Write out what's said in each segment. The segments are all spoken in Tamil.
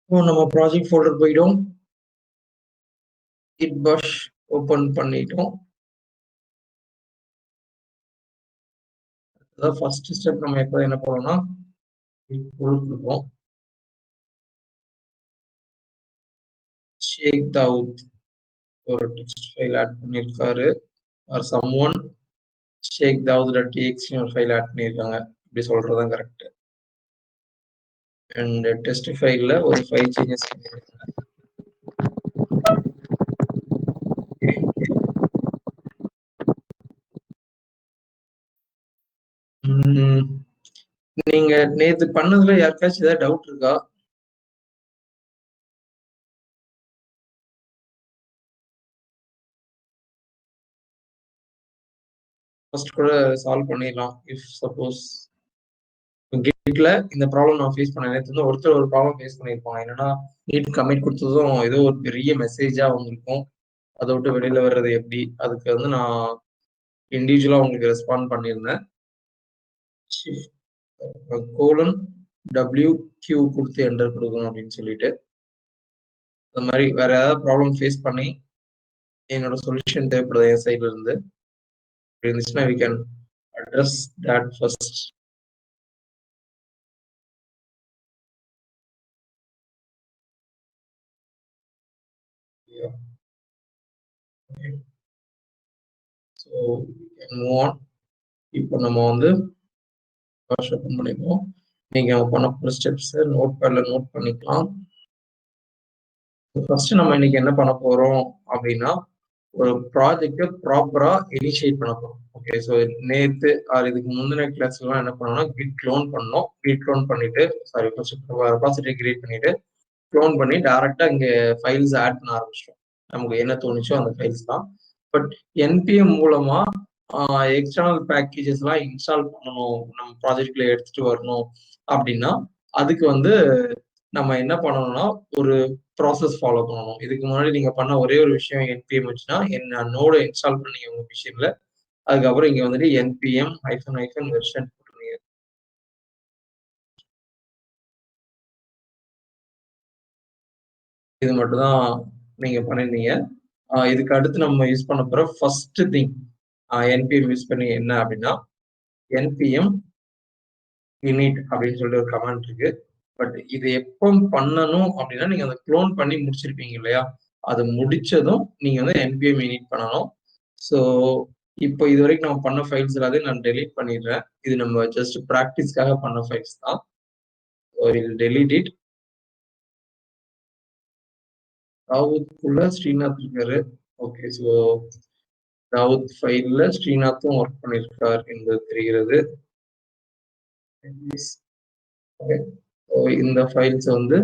இப்போ நம்ம ப்ராஜெக்ட் ஃபோல்டர் போயிடும். git bash ஓபன் பண்ணிட்டோம். அதான் ஃபர்ஸ்ட் ஸ்டெப் நம்ம எப்போ என்ன பண்ணோம்னா கொடுத்துருக்கோம். ஷேக் தாவூத் ஒரு டெக்ஸ்ட் ஃபைல் ஆட் பண்ணியிருக்காரு. ஆர் சம் ஒன் ஷேக் தாவூத்.txt ஒரு ஃபைல் ஆட் பண்ணியிருக்காங்க. இப்படி சொல்றதுதான் கரெக்ட். அண்ட் டெஸ்ட் ஃபைல்ல ஒரு 5 சேஞ்சஸ் பண்ணியிருக்காங்க. நீங்க நேத்து பண்ணதுல யாருக்காச்சும் ஏதாவது டவுட் இருக்கா? ஃபர்ஸ்ட் கூட சால்வ் பண்ணிடலாம். இஃப் சப்போஸ் கிட்ல இந்த ப்ராப்ளம் நான் ஃபேஸ் பண்ணேன். நேற்று வந்து ஒருத்தர் ஒரு ப்ராப்ளம் ஃபேஸ் பண்ணியிருப்பாங்க. என்னன்னா நீட் கமிட் கொடுத்ததும் ஏதோ ஒரு பெரிய மெசேஜா வந்திருக்கும். அதை விட்டு வெளியில வர்றது எப்படி, அதுக்கு வந்து நான் இண்டிவிஜுவலா உங்களுக்கு ரெஸ்பாண்ட் பண்ணியிருந்தேன். கோலன் WQ கொடுத்து என்டர் கொடுக்கணும் அப்படின்னு சொல்லிட்டு. அந்த மாதிரி வேற ஏதாவது ப்ராப்ளம் ஃபேஸ் பண்ணி என்னோட சொல்யூஷன் தேவைப்படுது என் சைட்ல இருந்து இருந்துச்சுன்னா we can address that first. Yeah. Okay. So we can move on. இப்போ நம்ம வந்து ஓப்பன் பண்ணிப்போம். நீங்க பண்ண போற ஸ்டெப்ஸ் நோட் பேட்ல நோட் பண்ணிக்கலாம். ஃபர்ஸ்ட் நம்ம இன்னைக்கு என்ன பண்ண போறோம் அப்படின்னா ஒரு ப்ராஜெக்ட் ப்ராப்பரா இனிஷியேட் பண்ண போறோம். ஓகே, ஸோ நேத்து இதுக்கு முந்தின கிளாஸ் எல்லாம் என்ன பண்ணோம்னா கிட் க்ளோன் பண்ணோம். கிட் க்ளோன் பண்ணிட்டு ரெபாசிட்டரி கிரியேட் பண்ணிட்டு க்ளோன் பண்ணி டைரக்டா இங்க ஃபைல்ஸ் ஆட் பண்ண ஆரம்பிச்சிட்டோம். நமக்கு என்ன தோணுச்சோ அந்த ஃபைல்ஸ் தான். பட் என்பிஎம் மூலமா எக்ஸ்டர்னல் பேக்கேஜஸ் எல்லாம் இன்ஸ்டால் பண்ணணும், நம்ம ப்ராஜெக்ட்ல எடுத்துட்டு வரணும் அப்படின்னா அதுக்கு வந்து நம்ம என்ன பண்ணணும்னா ஒரு ப்ராசஸ் ஃபாலோ பண்ணணும். இதுக்கு முன்னாடி நீங்க பண்ண ஒரே ஒரு விஷயம் என்பிஎம் வச்சுன்னா என்ன நோட இன்ஸ்டால் பண்ணி உங்க விஷயம்ல, அதுக்கப்புறம் இங்க வந்துட்டு npm --- வெர்ஷன் போட்டுருங்க. இது மட்டும் தான் நீங்க பண்ணிருந்தீங்க. இதுக்கு அடுத்து நம்ம யூஸ் பண்ண போற ஃபர்ஸ்ட் திங் npm யூஸ் பண்ணி என்ன அப்படின்னா npm init அப்படின்னு சொல்லிட்டு ஒரு கமாண்ட் இருக்கு. பட் இது எப்போ பண்ணணும் அப்படின்னா நீங்க அதை க்ளோன் பண்ணி முடிச்சிருப்பீங்க இல்லையா, அது முடிச்சதும் நீங்க வந்து npm init பண்ணணும். ஸோ இப்போ இது வரைக்கும் நம்ம பண்ண ஃபைல்ஸ் எல்லாத்தையும் நான் டெலீட் பண்ணிடுறேன். இது நம்ம ஜஸ்ட் ப்ராக்டிஸ்க்காக பண்ண ஃபைல்ஸ் தான். Delete it. தாவூத்குள்ள ஸ்ரீநாத் இருக்காரு. ஓகே, ஸோ தாவூத் ஃபைல்ல ஸ்ரீநாத்தும் ஒர்க் பண்ணியிருக்கார் என்பது தெரிகிறது. இந்த ஃபைல்ஸ் வந்து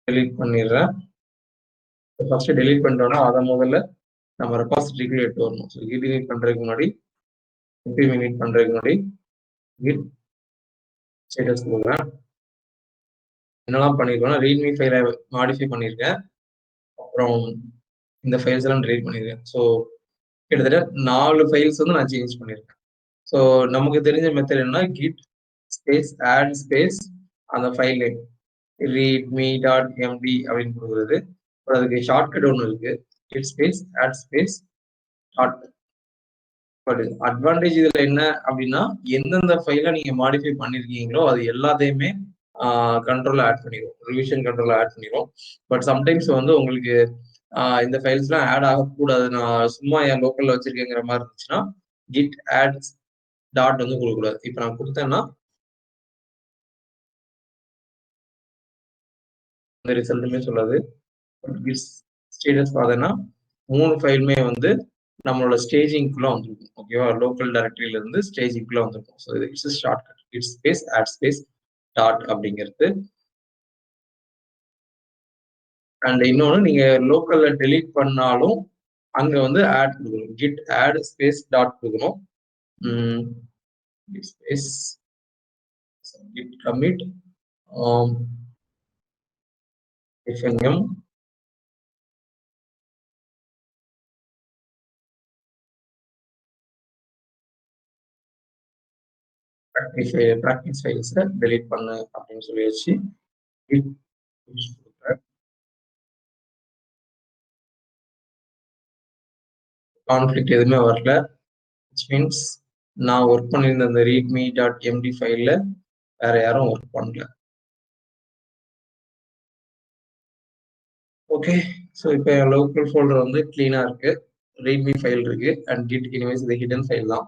டெலீட் பண்ணிடுறேன். ஃபர்ஸ்ட் டெலீட் பண்ணிட்டோம்னா அதை முதல்ல நம்ம ரெபாசிட்டரிக்குள்ள எடுத்து வரணும். ஸோ கிட் இனிட் பண்றதுக்கு முன்னாடி npm init பண்றதுக்கு முன்னாடி கிட் ஸ்டேட்டஸ் கொடுக்குறேன். என்னெல்லாம் பண்ணிருக்கோம்னா ரீட்மி ஃபைலை மாடிஃபை பண்ணியிருக்கேன். அப்புறம் இந்த ஃபைல்ஸ் எல்லாம் டெலீட் பண்ணியிருக்கேன். ஸோ கிட்டத்தட்ட 4 ஃபைல்ஸ் வந்து நான் சேஞ்ச் பண்ணியிருக்கேன். ஸோ நமக்கு தெரிஞ்ச மெத்தட் என்ன, கிட் ஸ்பேஸ் ஆட் ஸ்பேஸ் அந்த ஃபைல் நேம் readme.md அப்படின்னு கொடுக்குறது. அதுக்கு ஷார்ட்கட் ஒன்று இருக்கு, git space add space dot. But advantage இதுல என்ன அப்படின்னா எந்தெந்த ஃபைலை நீங்க மாடிஃபை பண்ணிருக்கீங்களோ அது எல்லாத்தையுமே கண்ட்ரோல் ஆட் பண்ணிடும், ரிவிஷன் கண்ட்ரோல் ஆட் பண்ணிடும். பட் சம்டைம்ஸ் வந்து உங்களுக்கு இந்த ஃபைல்ஸ்லாம் ஆட் ஆகக்கூடாது, நான் சும்மா என் லோக்கல்ல வச்சிருக்கேங்கிற மாதிரி இருந்துச்சுன்னா கிட் ஆட் டாட் வந்து கொடுக்கக்கூடாது. இப்போ நான் கொடுத்தேன்னா இந்த ரிசல்ட்டுமே சொல்லாது. கிட் ஸ்டேட்டஸ் பார்த்தேன்னா 3 ஃபைலுமே வந்து நம்மளோட ஸ்டேஜிங்குள்ள வந்துருக்கும். ஓகேவா, லோக்கல் டைரக்டரியில இருந்து ஸ்டேஜிங்குள்ள வந்துருக்கும். So it's shortcut git space add space dot அப்படிங்கிறது. அண்ட் இன்னொன்று நீங்க லோக்கல்ல டெலீட் பண்ணாலும் அங்க வந்து ஆட் கொடுக்கணும், கிட் ஆட் ஸ்பேஸ் டாட் கொடுக்கணும். Space git commit -m practice ஃபைல்ஸை டெலீட் பண்ணு அப்படின்னு சொல்லியாச்சு. கான்ஃப்ளிக்ட் எதுவுமே வரல. which means நான் ஒர்க் பண்ணியிருந்த அந்த readme.md ஃபைல்ல வேற யாரும் ஒர்க் பண்ணல. ஓகே, ஸோ இப்போ என் லோக்கல் ஃபோல்டர் வந்து கிளீனா இருக்கு, readme ஃபைல் இருக்கு அண்ட் git இனிவேஸ் இது ஹிடன் ஃபைல் தான்.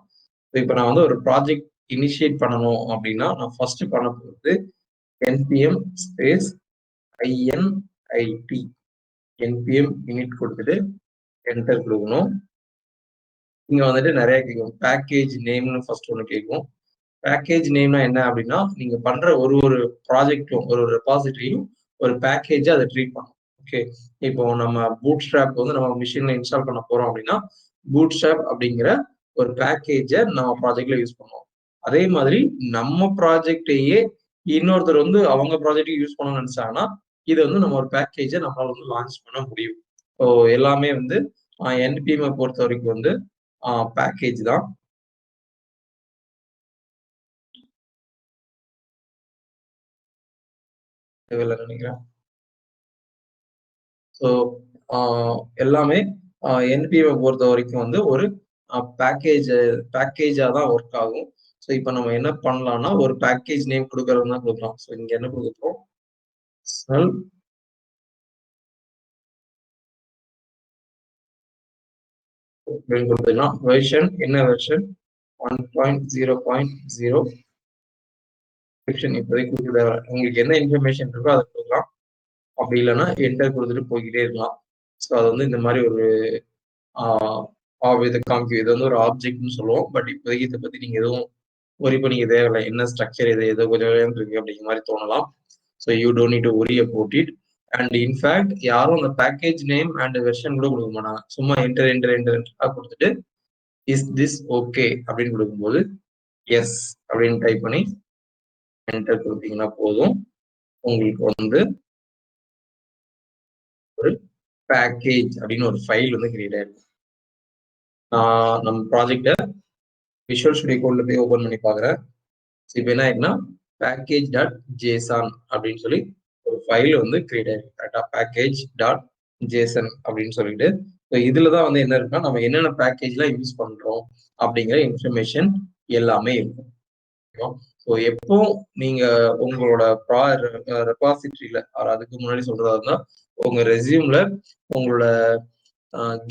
ஸோ இப்போ நான் வந்து ஒரு ப்ராஜெக்ட் இனிஷியேட் பண்ணணும் அப்படின்னா நான் ஃபர்ஸ்ட் பண்ண போகிறது npm space init npm init கொடுத்துட்டு என்டர் கொடுக்கணும். இங்க வந்துட்டு நிறைய கேட்கும். பேக்கேஜ் நேம்னு ஃபர்ஸ்ட் ஒன்று கேட்கும். பேக்கேஜ் நேம்னா என்ன அப்படின்னா நீங்க பண்ற ஒரு ஒரு ப்ராஜெக்டும் ஒரு ஒரு ரெபாசிட்டரியும் ஒரு பேக்கேஜா அதை ட்ரீட் பண்ணும். ஓகே, இப்போ நம்ம பூட் ஸ்ட்ராப் வந்து நம்ம மிஷின்ல இன்ஸ்டால் பண்ண போறோம் அப்படின்னா பூட் ஸ்ட்ராப் அப்படிங்கிற ஒரு பேக்கேஜை நம்ம ப்ராஜெக்ட்ல யூஸ் பண்ணுவோம். அதே மாதிரி நம்ம ப்ராஜெக்டையே இன்னொருத்தர் வந்து அவங்க ப்ராஜெக்ட்டுக்கு யூஸ் பண்ணணும்னு நினைச்சாங்கன்னா இது வந்து நம்ம ஒரு பேக்கேஜை நம்மளால வந்து லான்ச் பண்ண முடியும். ஸோ எல்லாமே வந்து என்பிஎம் பொறுத்த வரைக்கும் வந்து பேக்கேஜ் தான். நினைக்கிறேன். ஸோ எல்லாமே என்பிஎம் பொறுத்த வரைக்கும் வந்து ஒரு பேக்கேஜா தான் ஒர்க் ஆகும். ஸோ இப்போ நம்ம என்ன பண்ணலாம்னா ஒரு பேக்கேஜ் நேம் கொடுக்கறது தான் கொடுக்கலாம். ஸோ இங்க என்ன கொடுக்குறோம், கொடுத்தீங்கன்னா வெர்ஷன் என்ன வெர்ஷன் 1.0.0 இப்போதைக்கு உங்களுக்கு என்ன இன்ஃபர்மேஷன் இருக்கோ அதை கொடுக்கலாம். அப்படி இல்லைன்னா என்டர் கொடுத்துட்டு போய்கிட்டே இருக்கலாம். ஸோ அது வந்து இந்த மாதிரி ஒரு இதை காமிக்கும். இது வந்து ஒரு ஆப்ஜெக்ட்னு சொல்லுவோம். பட் இப்போதைக்கு இதை பத்தி நீங்க எதுவும் ஒரி பண்ணிக்க தேவையில்லை. என்ன ஸ்ட்ரக்சர் இது ஏதோ கொஞ்சம் இருக்கு அப்படிங்கிற மாதிரி தோணலாம். So you don't need to worry about it. And in fact யாரும் அந்த பேக்கேஜ் நேம் அண்ட் வெர்ஷன் கூட கொடுக்க மாட்டாங்க. சும்மா என்டர் என்டர் என்டர் கொடுத்துட்டு இஸ் திஸ் ஓகே அப்படின்னு கொடுக்கும்போது எஸ் அப்படின்னு டைப் பண்ணி என்டர் கொடுத்தீங்கன்னா போதும், உங்களுக்கு வந்து ஒரு பேக்கேஜ் அப்படின்னு ஒரு ஃபைல் வந்து கிரியேட் ஆயிருக்கும். நம்ம ப்ராஜெக்டை விஷுவல் ஸ்டுடியோ கோட்ல போய் ஓபன் பண்ணி பாக்குறேன். இப்போ என்ன ஆயிருக்குன்னா பேக்கேஜ் டாட் ஜேசன் அப்படின்னு சொல்லி ஒரு ஃபைல் வந்து கிரியேட் ஆயிருக்கு. கரெக்டா, பேக்கேஜ் டாட் ஜேசன் அப்படின்னு சொல்லிட்டு இதுலதான் வந்து என்ன இருக்குன்னா நம்ம என்னென்ன பேக்கேஜ்லாம் யூஸ் பண்றோம் அப்படிங்கிற இன்ஃபர்மேஷன் எல்லாமே இருக்கும். ஸோ எப்போ நீங்க உங்களோட ரெபாசிட்டரியில அதுக்கு முன்னாடி சொல்றதா இருந்தா உங்க ரெசியூம்ல உங்களோட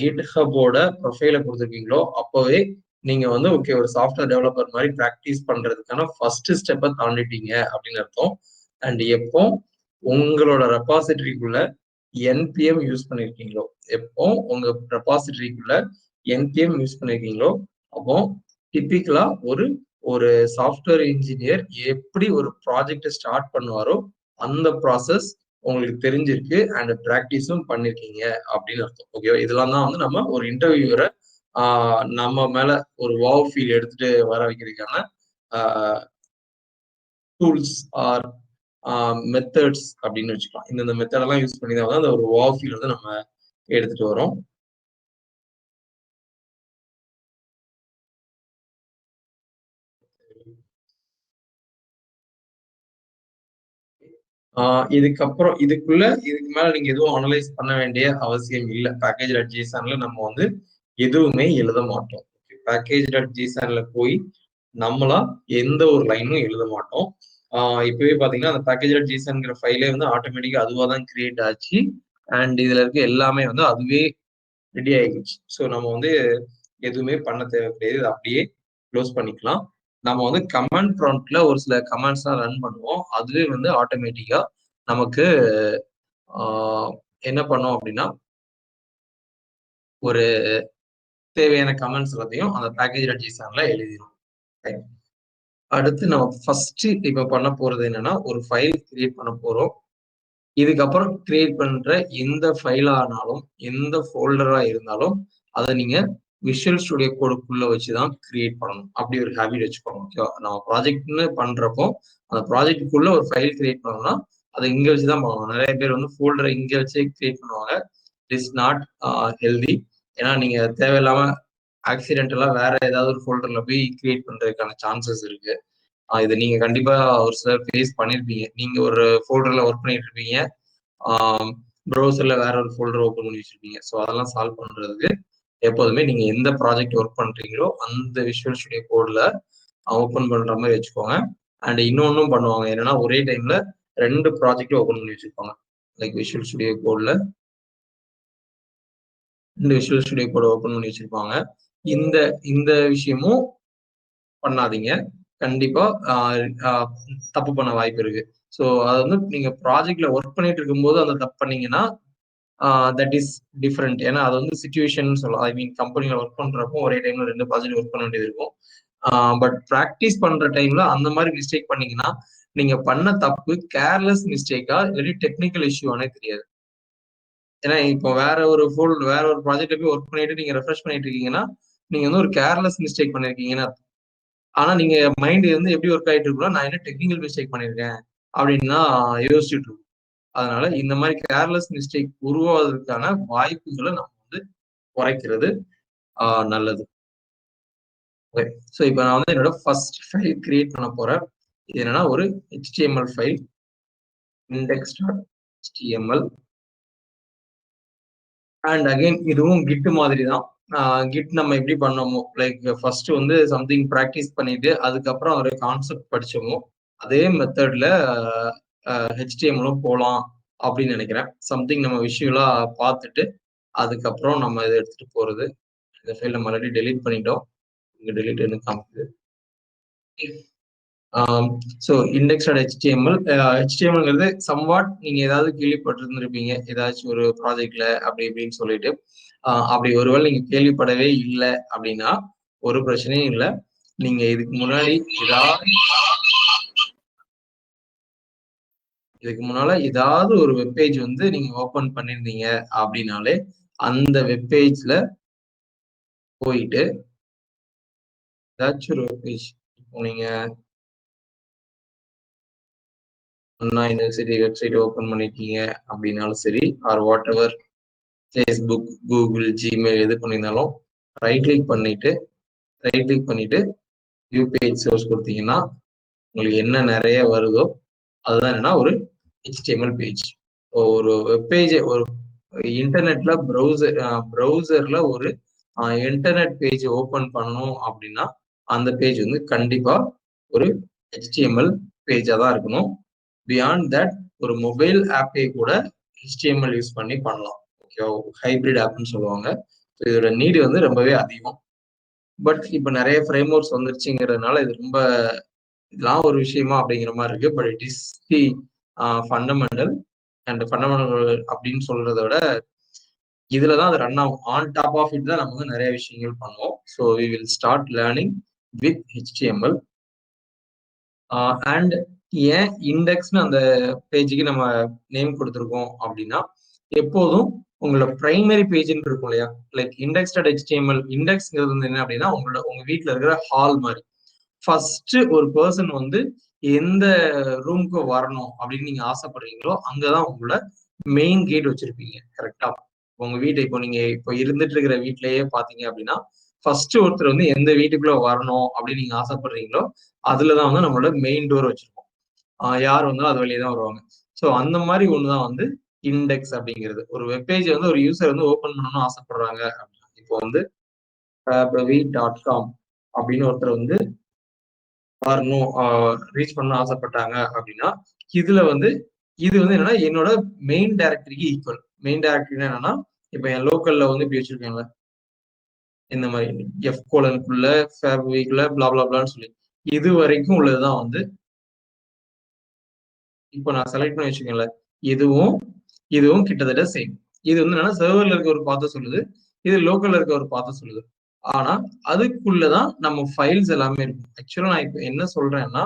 கிட்ஹப்போட ப்ரொஃபைலை கொடுத்துருக்கீங்களோ அப்பவே நீங்க வந்து ஓகே ஒரு சாஃப்ட்வேர் டெவலப்பர் மாதிரி ப்ராக்டிஸ் பண்றதுக்கான ஃபர்ஸ்ட் ஸ்டெப்பை தாண்டிட்டீங்க அப்படின்னு அர்த்தம். அண்ட் எப்போ உங்களோட ரெபாசிட்டரிக்குள்ள என்பிஎம் யூஸ் பண்ணிருக்கீங்களோ, எப்போ உங்க ரெபாசிட்டரிக்குள்ள என்பிஎம் யூஸ் பண்ணிருக்கீங்களோ அப்போ டிப்பிக்கலா ஒரு ஒரு சாஃப்ட்வேர் இன்ஜினியர் எப்படி ஒரு ப்ராஜெக்ட் ஸ்டார்ட் பண்ணுவாரோ அந்த ப்ராசஸ் உங்களுக்கு தெரிஞ்சிருக்கு அண்ட் ப்ராக்டிஸும் பண்ணிருக்கீங்க அப்படின்னு அர்த்தம். ஓகேவா, இதெல்லாம் தான் வந்து நம்ம ஒரு இன்டர்வியூரை நம்ம மேல ஒரு வாவ் ஃபீல் எடுத்துட்டு வர வைக்கிறதுக்கான டூல்ஸ் ஆர் மெத்தட்ஸ் அப்படின்னு வச்சுக்கலாம். இந்த மெத்தடெல்லாம் யூஸ் பண்ணி தான் அந்த ஒரு வாவ் ஃபீல் வந்து நம்ம எடுத்துட்டு வரோம். இதுக்கப்புறம் இதுக்கு மேல நீங்க எதுவும் அனலைஸ் பண்ண வேண்டிய அவசியம் இல்லை. பேக்கேஜ் டாட் ஜேசன்ல நம்ம வந்து எதுவுமே எழுத மாட்டோம். பேக்கேஜ் டாட் ஜேசன்ல போய் நம்மளா எந்த ஒரு லைனும் எழுத மாட்டோம். இப்பவே பாத்தீங்கன்னா அந்த பேக்கேஜ் டாட் ஜேசன்ங்கிற ஃபைலே வந்து ஆட்டோமேட்டிக்கா அதுவா தான் கிரியேட் ஆச்சு அண்ட் இதுல இருக்க எல்லாமே வந்து அதுவே ரெடி ஆகிடுச்சு. ஸோ நம்ம வந்து எதுவுமே பண்ண தேவை கிடையாது, அப்படியே க்ளோஸ் பண்ணிக்கலாம். நம்ம வந்து கமாண்ட் ப்ராம்ப்ட்ல ஒரு சில கமாண்ட்ஸ் தான் ரன் பண்ணுவோம். அதுவே வந்து ஆட்டோமேட்டிக்கா நமக்கு என்ன பண்ணோம் அப்படின்னா ஒரு தேவையான கமெண்ட்ஸ் எல்லாத்தையும் அந்த பேக்கேஜ் டாட் ஜேசன்ல எழுதிடும். அடுத்து நம்ம ஃபர்ஸ்ட் இப்ப பண்ண போறது என்னன்னா ஒரு ஃபைல் கிரியேட் பண்ண போறோம். இதுக்கப்புறம் கிரியேட் பண்ற எந்த ஃபைலா ஆனாலும் எந்த ஃபோல்டரா இருந்தாலும் அதை நீங்க விஷுவல் ஸ்டுடியோ கோடுக்குள்ள வச்சுதான் கிரியேட் பண்ணணும். அப்படி ஒரு ஹேபிட் வச்சுக்கணும். ஓகேவா, நம்ம ப்ராஜெக்ட்னு பண்றப்போ அந்த ப்ராஜெக்டுக்குள்ள ஒரு ஃபைல் கிரியேட் பண்ணணும்னா அதை இங்க வச்சுதான் பண்ணுவோம். நிறைய பேர் வந்து ஃபோல்டரை இங்க வச்சு கிரியேட் பண்ணுவாங்க. It is not healthy. ஏன்னா நீங்க தேவையில்லாம ஆக்சிடென்டலா வேற ஏதாவது ஒரு ஃபோல்டர்ல போய் கிரியேட் பண்றதுக்கான சான்சஸ் இருக்கு. இது நீங்க கண்டிப்பா ஒரு சிலர் ஃபேஸ் பண்ணிருப்பீங்க. நீங்க ஒரு ஃபோல்டர்ல ஒர்க் பண்ணிட்டு இருப்பீங்க, ப்ரௌசர்ல வேற ஒரு ஃபோல்டர் ஓப்பன் பண்ணி வச்சிருப்பீங்க. ஸோ அதெல்லாம் சால்வ் பண்றதுக்கு எப்போதுமே நீங்க எந்த ப்ராஜெக்ட் ஒர்க் பண்றீங்களோ அந்த விஷுவல் ஸ்டுடியோ கோட்ல ஓப்பன் பண்ற மாதிரி வச்சுக்கோங்க. அண்ட் இன்னொன்னும் பண்ணுவாங்க என்னன்னா, ஒரே டைம்ல 2 ப்ராஜெக்ட் ஓப்பன் பண்ணி வச்சிருப்பாங்க. லைக் விஷுவல் ஸ்டுடியோ கோட்ல 2 விஷுவல் ஸ்டுடியோ கோட் ஓப்பன் பண்ணி வச்சிருப்பாங்க. இந்த இந்த விஷயமும் பண்ணாதீங்க. கண்டிப்பா தப்பு பண்ண வாய்ப்பு இருக்கு. ஸோ அது வந்து நீங்க ப்ராஜெக்ட்ல ஒர்க் பண்ணிட்டு இருக்கும்போது அந்த தப்பு பண்ணீங்கன்னா தட் இஸ் டிஃப்ரெண்ட். ஏன்னா அது வந்து சிச்சுவேஷன் சொல்லலாம். ஐ மீன் கம்பெனில ஒர்க் பண்றப்போ ஒரே டைம்ல 2 ப்ராஜெக்ட் ஒர்க் பண்ண வேண்டியது இருக்கும். பட் ப்ராக்டிஸ் பண்ற டைம்ல அந்த மாதிரி மிஸ்டேக் பண்ணீங்கன்னா நீங்க பண்ண தப்பு கேர்லெஸ் மிஸ்டேக்கா இல்லாட்டி டெக்னிக்கல் இஷ்யூவானே தெரியாது. ஏன்னா இப்போ வேற ஒரு ப்ராஜெக்ட்ல போய் ஒர்க் பண்ணிட்டு நீங்க ரெஃப்ரெஷ் பண்ணிட்டு இருக்கீங்கன்னா நீங்க வந்து ஒரு கேர்லெஸ் மிஸ்டேக் பண்ணிருக்கீங்கன்னா, ஆனா நீங்க மைண்ட் வந்து எப்படி ஒர்க் ஆயிட்டு இருக்கோம், நான் என்ன டெக்னிக்கல் மிஸ்டேக் பண்ணிருக்கேன் அப்படின்னா யோசிச்சுட்டு இருக்கும். அதனால இந்த மாதிரி கேர்லெஸ் மிஸ்டேக் உருவாவதற்கான வாய்ப்புகளை நம்ம வந்து குறைக்கிறது நல்லது. ஸோ இப்போ நான் வந்து என்னோட ஃபர்ஸ்ட் ஃபைல் கிரியேட் பண்ண போறேன். இது என்னன்னா ஒரு HTML file index.html and again இதுவும் கிட் மாதிரி தான். கிட் நம்ம எப்படி பண்ணோமோ லைக் ஃபர்ஸ்ட் வந்து சம்திங் ப்ராக்டிஸ் பண்ணிட்டு அதுக்கப்புறம் ஒரு கான்செப்ட் படிச்சோமோ அதே மெத்தட்ல HTML-ம் போகலாம் அப்படின்னு நினைக்கிறேன். சம்திங் நம்ம விஷுவலா பார்த்துட்டு அதுக்கப்புறம் நம்ம இதை எடுத்துட்டு போறது. இந்த ஃபைல் நம்ம ஆல்ரெடி டெலீட் பண்ணிட்டோம். இங்க டெலீட் காமிக்குது. ஸோ index.html HTML-ங்கிறது சம்வாட் நீங்க ஏதாவது கேள்விப்பட்டிருந்திருப்பீங்க ஏதாச்சும் ஒரு ப்ராஜெக்ட்ல அப்படி இப்படின்னு சொல்லிட்டு. அப்படி ஒருவேளை நீங்க கேள்விப்படவே இல்லை அப்படின்னா ஒரு பிரச்சனையும் இல்லை. நீங்க இதுக்கு முன்னால ஏதாவது ஒரு வெப்பேஜ் வந்து நீங்க ஓபன் பண்ணிருந்தீங்க அப்படின்னாலே அந்த வெப்பேஜ்ல போயிட்டு ஏதாச்சும் ஒரு வெப்பேஜ் இப்போ நீங்க யூனிவர்சிட்டி வெப்சைட் ஓபன் பண்ணிருக்கீங்க அப்படின்னாலும் சரி, or whatever Facebook, Google, Gmail எது பண்ணியிருந்தாலும் ரைட் கிளிக் பண்ணிட்டு வியூ பேஜ் சோர்ஸ் கொடுத்தீங்கன்னா உங்களுக்கு என்ன நிறைய வருதோ அதுதான் என்னன்னா ஒரு HTML பேஜ். ஒரு வெப்பேஜ் ஒரு இன்டர்நெட்ல ப்ரௌசர்ல ஒரு இன்டர்நெட் பேஜ் ஓபன் பண்ணணும் அப்படின்னா அந்த பேஜ் வந்து கண்டிப்பா ஒரு HTML பேஜா தான் இருக்கணும். பியாண்ட் தட் ஒரு மொபைல் ஆப்பே கூட HTML யூஸ் பண்ணி பண்ணலாம். ஓகே, ஹைபிரிட் ஆப்னு சொல்லுவாங்க. இதோட நீடு வந்து ரொம்பவே அதிகம். பட் இப்ப நிறைய ஃப்ரேம் ஒர்க்ஸ் வந்துருச்சுங்கிறதுனால இது ரொம்ப இதெல்லாம் ஒரு விஷயமா அப்படிங்கிற மாதிரி இருக்கு. But it is the fundamental அப்படின்னு சொல்றதை விட இதுலதான் அது ரன் ஆகும். ஆன் டாப் ஆஃப் இட் தான் நம்ம வந்து நிறைய விஷயங்கள் பண்ணுவோம். So we will start learning with HTML. And ஏன் இண்டெக்ஸ்னு அந்த பேஜுக்கு நம்ம நேம் கொடுத்துருக்கோம் அப்படின்னா எப்போதும் உங்களோட பிரைமரி பேஜ்ன்னு இருக்கும் இல்லையா, லைக் index.html இண்டெக்ஸ்ங்கிறது வந்து என்ன அப்படின்னா உங்க வீட்டுல இருக்கிற ஹால் மாதிரி. ஃபர்ஸ்ட் ஒரு பர்சன் வந்து எந்த ரூமுக்கு வரணும் அப்படின்னு நீங்க ஆசைப்படுறீங்களோ அங்கதான் உங்களோட மெயின் கேட் வச்சிருப்பீங்க. கரெக்டா? உங்க வீட்டை இப்போ நீங்க இப்போ இருந்துட்டு இருக்கிற வீட்லயே பாத்தீங்க அப்படின்னா ஃபர்ஸ்ட் ஒருத்தர் வந்து எந்த வீட்டுக்குள்ள வரணும் அப்படின்னு நீங்க ஆசைப்படுறீங்களோ அதுலதான் வந்து நம்மளோட மெயின் டோர் வச்சிருக்கோம். யார் வந்தாலும் அது வழியே தான் வருவாங்க. ஸோ அந்த மாதிரி ஒண்ணுதான் வந்து இண்டெக்ஸ் அப்படிங்கிறது. ஒரு வெப்பேஜ் வந்து ஒரு யூசர் வந்து ஓபன் பண்ணணும்னு ஆசைப்படுறாங்க அப்படின்னா இப்போ வந்து fabavi.com அப்படின்னு ஒருத்தர் வந்து வரணும் ரீச் பண்ண ஆசைப்பட்டாங்க அப்படின்னா இதுல வந்து இது வந்து என்னன்னா என்னோட மெயின் டைரக்டரிக்கு ஈக்குவல். மெயின் டைரக்டரி என்னன்னா இப்ப என் லோக்கல்ல வந்து இப்படி வச்சிருக்கேன்ல இந்த மாதிரி F:/ஃபேபவிக்குள்ள பிளாப்ளாப்ளான்னு சொல்லி இது வரைக்கும் உள்ளதுதான் வந்து இப்போ நான் செலக்ட் பண்ணி வச்சுக்கேன்ல இதுவும் கிட்டத்தட்ட சேம். இது வந்து என்னன்னா சர்வர்ல இருக்க ஒரு பாத்த சொல்லுது, இது லோக்கல்ல இருக்க ஒரு பாத்த சொல்லுது. ஆனா அதுக்குள்ளதான் நம்ம ஃபைல்ஸ் எல்லாமே இருக்கும். ஆக்சுவலா நான் இப்போ என்ன சொல்றேன்னா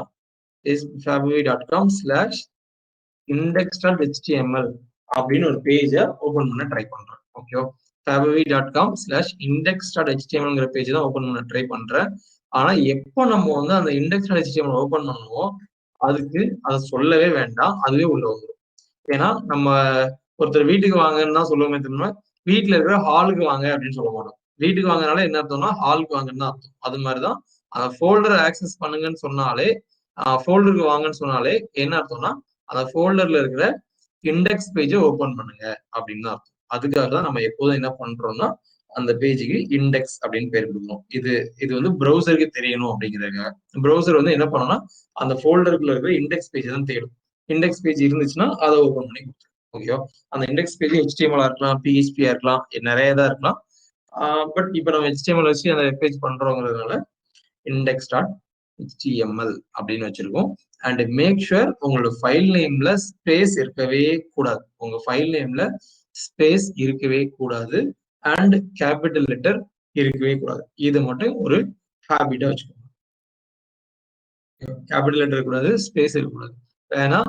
fabavi.com/index.html அப்படின்னு ஒரு பேஜை ஓபன் பண்ண ட்ரை பண்றேன். ஓகே, fabavi.com/index.html பேஜ் தான் ஓபன் பண்ண ட்ரை பண்றேன். ஆனா எப்போ நம்ம வந்து அந்த index.html ஓபன் பண்ணுவோம் அதுக்கு அதை சொல்லவே வேண்டாம், அதுவே உள்ள வந்துடும். ஏன்னா நம்ம ஒருத்தர் வீட்டுக்கு வாங்கன்னு தான் சொல்லுவோமே தவிர வீட்டுல இருக்கிற ஹாலுக்கு வாங்க அப்படின்னு சொல்ல மாட்டோம். வீட்டுக்கு வாங்கினால என்ன அர்த்தம்னா ஹாலுக்கு வாங்கன்னு தான் அர்த்தம். அது மாதிரிதான் அந்த ஃபோல்டரை ஆக்சஸ் பண்ணுங்கன்னு சொன்னாலே ஃபோல்டருக்கு வாங்கன்னு சொன்னாலே என்ன அர்த்தம்னா அந்த ஃபோல்டர்ல இருக்கிற இண்டெக்ஸ் பேஜை ஓபன் பண்ணுங்க அப்படின்னு அர்த்தம். அதுக்காக தான் நம்ம எப்போதும் என்ன பண்றோம்னா அந்த பேஜுக்கு இண்டெக்ஸ் அப்படின்னு பேர் கொடுக்கணும். இது வந்து ப்ரௌசருக்கு தெரியணும் அப்படிங்கிறதுக்காக. ப்ரௌசர் வந்து என்ன பண்ணணும்னா அந்த ஃபோல்டருக்குள்ள இருக்கிற இண்டெக்ஸ் பேஜ் தான் தேடும். இண்டெக்ஸ் பேஜ் இருந்துச்சுன்னா அதை ஓபன் பண்ணி கொடுத்துரும். ஓகேவா? அந்த இண்டெக்ஸ் பேஜ் HTML இருக்கலாம், PHP இருக்கலாம், நிறைய தான் இருக்கலாம். பட் இப்போ நம்ம HTML வச்சு அந்த வெப்பேஜ் பண்றோங்கிறதுனால இண்டெக்ஸ் டாட் HTML அப்படின்னு வச்சிருக்கோம். அண்ட் மேக் ஷுர் உங்களோட ஃபைல் நேம்ல ஸ்பேஸ் இருக்கவே கூடாது. உங்க ஃபைல் நேம்ல ஸ்பேஸ் இருக்கவே கூடாது. அண்ட் கேபிட்டல் லெட்டர் இருக்கவே கூடாது. இது மட்டும் ஒரு ஹேபிட்டா வச்சுக்கோங்க. கேபிட்டல் லெட்டர் இருக்கக்கூடாது, ஸ்பேஸ் இருக்கக்கூடாது. ஏன்னா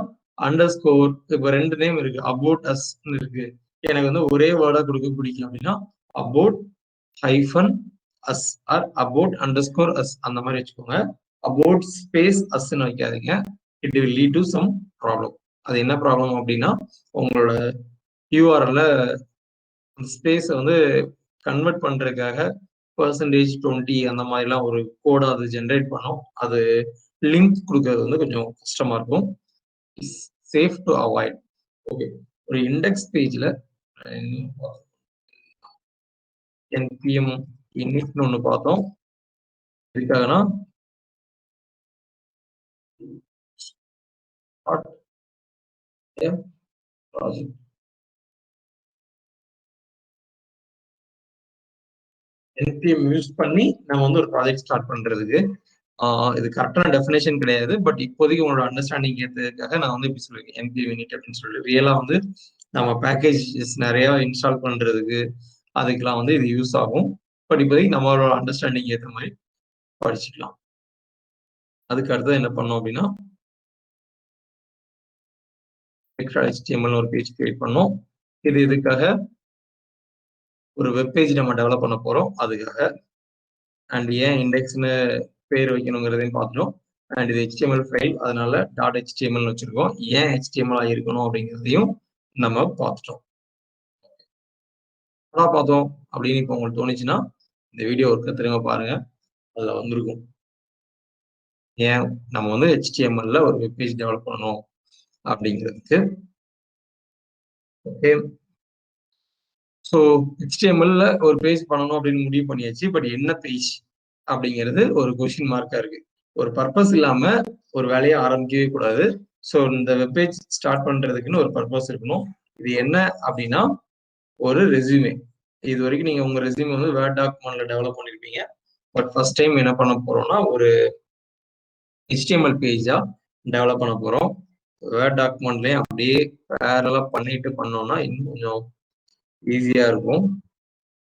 அண்டர் ஸ்கோர் இப்போ 2 நேம் இருக்கு, அபவுட் அஸ் இருக்கு. எனக்கு வந்து ஒரே வேர்டா கொடுக்க பிடிக்கும் அப்படின்னா about hyphen us or about underscore us அந்த மாதிரி வச்சுக்கோங்க. அபவுட் ஸ்பேஸ் அஸ்ன்னு வைக்காதீங்க. It will lead to some problem. அது என்ன ப்ராப்ளம் அப்படின்னா உங்களோட யூஆர்எல்ல ஸ்பேஸை வந்து கன்வெர்ட் பண்றதுக்காக %20 அந்த மாதிரிலாம் ஒரு கோடை அது ஜென்ரேட் பண்ணும். அது லிங்க் கொடுக்கறது வந்து கொஞ்சம் கஷ்டமா இருக்கும். Safe to avoid. ஓகே, ஒரு இண்டெக்ஸ் பேஜ்ல npm initன்னு ஒண்ணு பார்த்தோம். எதுக்காகனா ப்ராஜெக்ட் npm யூஸ் பண்ணி நம்ம வந்து ஒரு ப்ராஜெக்ட் ஸ்டார்ட் பண்றதுக்கு இது கரெக்டான டெஃபினேஷன் கிடையாது. பட் இப்போதைக்கு உங்களோட அண்டர்ஸ்டாண்டிங் ஏற்றதுக்காக நான் வந்து இப்படி சொல்லியிருக்கேன் npm init அப்படின்னு சொல்லிட்டு. ரியலா வந்து நம்ம பேக்கேஜஸ் நிறைய இன்ஸ்டால் பண்றதுக்கு அதுக்கெல்லாம் வந்து இது யூஸ் ஆகும். பட் இப்போதைக்கு நம்மளோட அண்டர்ஸ்டாண்டிங் ஏற்ற மாதிரி படிச்சுக்கலாம். அதுக்கு அடுத்தது என்ன பண்ணோம் அப்படின்னா HTML ஒரு பேஜ் கிரியேட் பண்ணோம். இது இதுக்காக ஒரு வெப்பேஜ் நம்ம டெவலப் பண்ண போறோம் அதுக்காக. அண்ட் ஏன் இண்டெக்ஸ்னு பேர் வைக்கணுங்கிறதையும் பார்த்துட்டோம். அண்ட் இது HTML ஃபைல், அதனால .html வச்சிருக்கோம். ஏன் HTML இருக்கணும் அப்படிங்கிறதையும் நம்ம பார்த்துட்டோம். பார்த்தோம் அப்படின்னு இப்போ உங்களுக்கு தோணுச்சுன்னா இந்த வீடியோ ஒர்க்க திரும்ப பாருங்க, அதுல வந்திருக்கும் ஏன் நம்ம வந்து HTML ஒரு வெப்பேஜ் டெவலப் பண்ணணும் அப்படிங்கிறதுக்கு. ஓகே, ஸோ HTML ஒரு பேஜ் பண்ணணும் அப்படின்னு முடிவு பண்ணியாச்சு. பட் என்ன பேஜ் அப்படிங்கிறது ஒரு கொஸ்டின் மார்க்கா இருக்கு. ஒரு பர்பஸ் இல்லாம ஒரு வேலையை ஆரம்பிக்கவே கூடாது. ஸோ இந்த வெப்பேஜ் ஸ்டார்ட் பண்றதுக்குன்னு ஒரு பர்பஸ் இருக்கணும். இது என்ன அப்படின்னா ஒரு ரெஸ்யூமே. இது வரைக்கும் நீங்க உங்க ரெஸ்யூமே வந்து வேர்ட் டாக்குமெண்ட்ல டெவலப் பண்ணிருப்பீங்க. பட் ஃபர்ஸ்ட் டைம் என்ன பண்ண போறோம்னா ஒரு HTML பேஜா டெவலப் பண்ண போறோம். வேர்ட் டாக்குமெண்ட்லயும் அப்படியே பேரலா பண்ணிட்டு பண்ணோம்னா இன்னும் கொஞ்சம் ஈஸியா இருக்கும்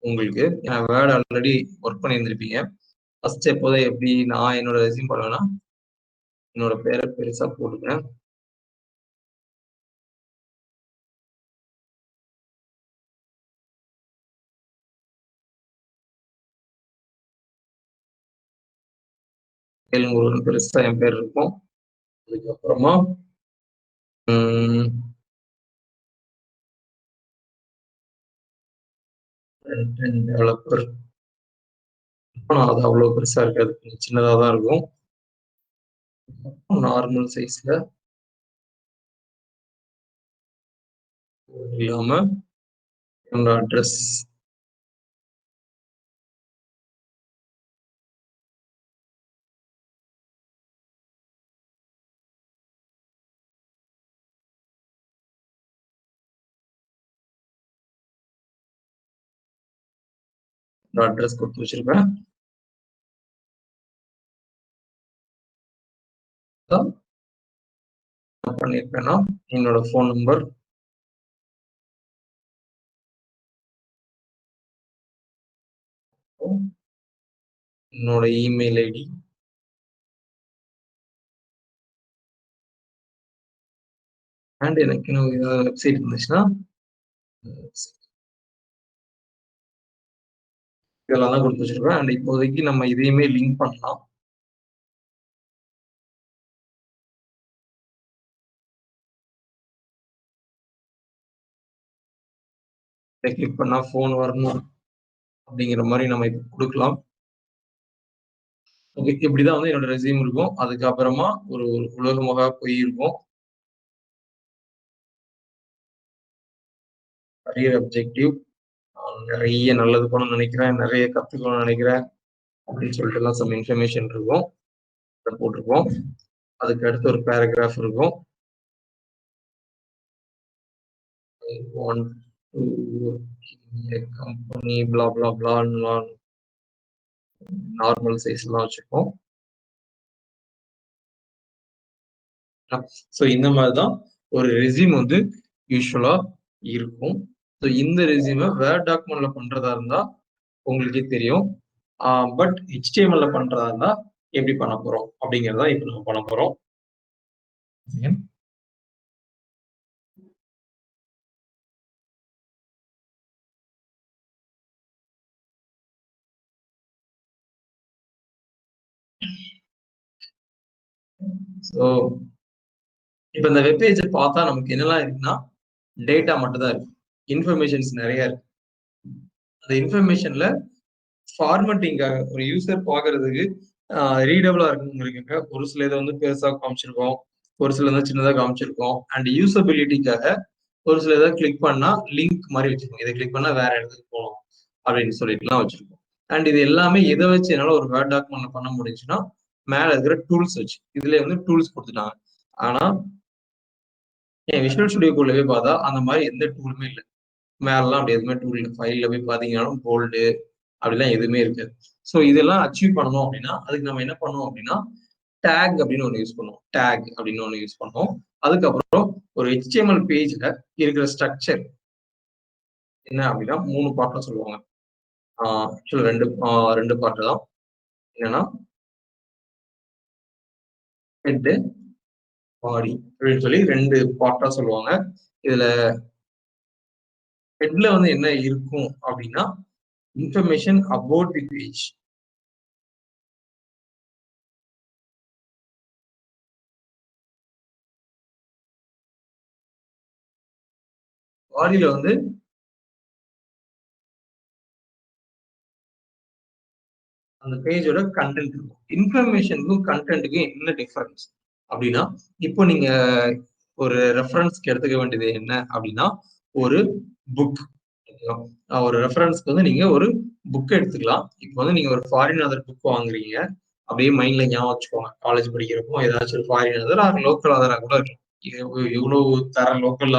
உங்களுக்கு. ஏன்னா வேர்ட் ஆல்ரெடி ஒர்க் பண்ணியிருந்திருப்பீங்க. ஃபர்ஸ்ட் எப்போதும் எப்படி நான் என்னோட ரெஸ்யூம் பண்ணுவேன்னா என்னோட பேரை பெருசா போட்டுக்கிறேன். கேளுங்க, பெருசா என் பேர் இருக்கும். அதுக்கப்புறமா டெவலப்பர். அது அவ்வளவு பெருசா இருக்காது, சின்னதா தான் இருக்கும். நார்மல் சைஸ்ல இல்லாம என்னோட அட்ரஸ் அட்ரஸ் கொடுத்து வச்சிருப்பேன். பண்ணிருப்பேன்னா என்னோட போன் நம்பர், என்னோட இமெயில் ஐடி, அண்ட் எனக்கு ஏதாவது வெப்சைட் இருந்துச்சுன்னா இதெல்லாம் தான் கொடுத்து வச்சிருப்பேன். அண்ட் இப்போதைக்கு நம்ம இதையுமே லிங்க் பண்ணலாம். கிளிக் பண்ணா போன் வரணும் அப்படிங்கிற மாதிரி நம்ம இப்போ கொடுக்கலாம். ஓகே, இப்படிதான் வந்து என்னோட ரெஸ்யூம் இருக்கும். அதுக்கப்புறமா ஒரு உலகமாக போய் இருக்கும். கரியர் அப்ஜெக்டிவ் நிறைய நல்லது பண்ணணும்னு நினைக்கிறேன், நிறைய கத்துக்கணும்னு நினைக்கிறேன் அப்படின்னு சொல்லிட்டு எல்லாம் சம் இன்ஃபர்மேஷன் இருக்கும், அதை போட்டிருக்கோம். அதுக்கு அடுத்து ஒரு பேராகிராஃப் இருக்கும். Company blah blah blah normal size எல்லாம் வச்சிருக்கோம். ஸோ இந்த மாதிரிதான் ஒரு ரெஸ்யூம் வந்து யூஸ்வலா இருக்கும். ஸோ இந்த ரெஸ்யூமை வேர்ட் டாக்குமெண்ட்ல பண்றதா இருந்தா உங்களுக்கே தெரியும். பட் HTML பண்றதா இருந்தா எப்படி பண்ண போறோம் அப்படிங்கறத இப்ப நம்ம பண்ண போறோம். ஸோ இப்ப இந்த வெப்பேஜை பார்த்தா நமக்கு என்னெல்லாம் இருக்குன்னா டேட்டா மட்டும் தான் இருக்கு, இன்ஃபர்மேஷன்ஸ் நிறைய இருக்கு. அந்த இன்ஃபர்மேஷன்ல ஃபார்மட்டிங்காக ஒரு யூசர் பாக்குறதுக்கு ரீடபிளா இருக்குங்கிறதுக்காக ஒரு சில இதை வந்து பெருசா காமிச்சிருக்கோம், ஒரு சில இதை சின்னதா காமிச்சிருக்கோம். அண்ட் யூசபிலிட்டிக்காக ஒரு சில இதை கிளிக் பண்ணா லிங்க் மாதிரி வச்சிருக்கோம், இதை கிளிக் பண்ணா வேற இடத்துக்கு போகணும் அப்படின்னு சொல்லிட்டுலாம் வச்சிருக்கோம். அண்ட் இது எல்லாமே எதை வச்சு என்னால ஒரு வேர்ட் டாக்குமெண்ட்ல பண்ண முடிஞ்சுன்னா மேல இருக்கிற டூல்ஸ் வச்சு. இதுல வந்து டூல்ஸ் கொடுத்துட்டாங்க. ஆனா என் விஷுவல் ஸ்டுடியோக்குள்ளவே பார்த்தா அந்த மாதிரி எந்த டூலுமே இல்லை. மேலாம் அப்படி எதுவுமே டூல் இல்லை. ஃபைல்ல போய் பாத்தீங்கன்னாலும் போல்டு அப்படிலாம் எதுவுமே இருக்காது. ஸோ இதெல்லாம் அச்சீவ் பண்ணணும் அப்படின்னா அதுக்கு நம்ம என்ன பண்ணுவோம் அப்படின்னா டேக் அப்படின்னு ஒன்று யூஸ் பண்ணுவோம். டேக் அப்படின்னு ஒன்று யூஸ் பண்ணுவோம். அதுக்கப்புறம் ஒரு HTML பேஜ்ல இருக்கிற ஸ்ட்ரக்சர் என்ன அப்படின்னா 3 பார்ட்டா சொல்லுவாங்க. ஆக்சுவலா ரெண்டு பார்ட் தான். என்னன்னா ஹெட், பாடி அப்படின்னு சொல்லி 2 பார்ட்டா சொல்லுவாங்க. இதுல ஹெட்ல வந்து என்ன இருக்கும் அப்படின்னா இன்ஃபர்மேஷன் அபவுட் தி பேஜ். பாடியில வந்து அந்த பேஜோட கண்டென்ட் இருக்கும். இன்ஃபர்மேஷனுக்கும் கண்டென்ட்டுக்கும் என்ன டிஃபரன்ஸ் அப்படின்னா, இப்போ நீங்க ஒரு ரெஃபரன்ஸ்க்கு எடுத்துக்க வேண்டியது என்ன அப்படின்னா ஒரு புக். ஒரு ரெஃபரன்ஸ்க்கு வந்து நீங்க ஒரு புக் எடுத்துக்கலாம். இப்போ வந்து நீங்க ஒரு ஃபாரின் ஆதர் புக் வாங்குறீங்க அப்படியே மைண்ட்ல ஞாபகம் வச்சுக்கோங்க. காலேஜ் படிக்கிறப்போ ஏதாச்சும் ஒரு ஃபாரின் ஆதர் ஆர் லோக்கல் ஆதரா கூட இருக்கும். எவ்வளவு தர லோக்கல்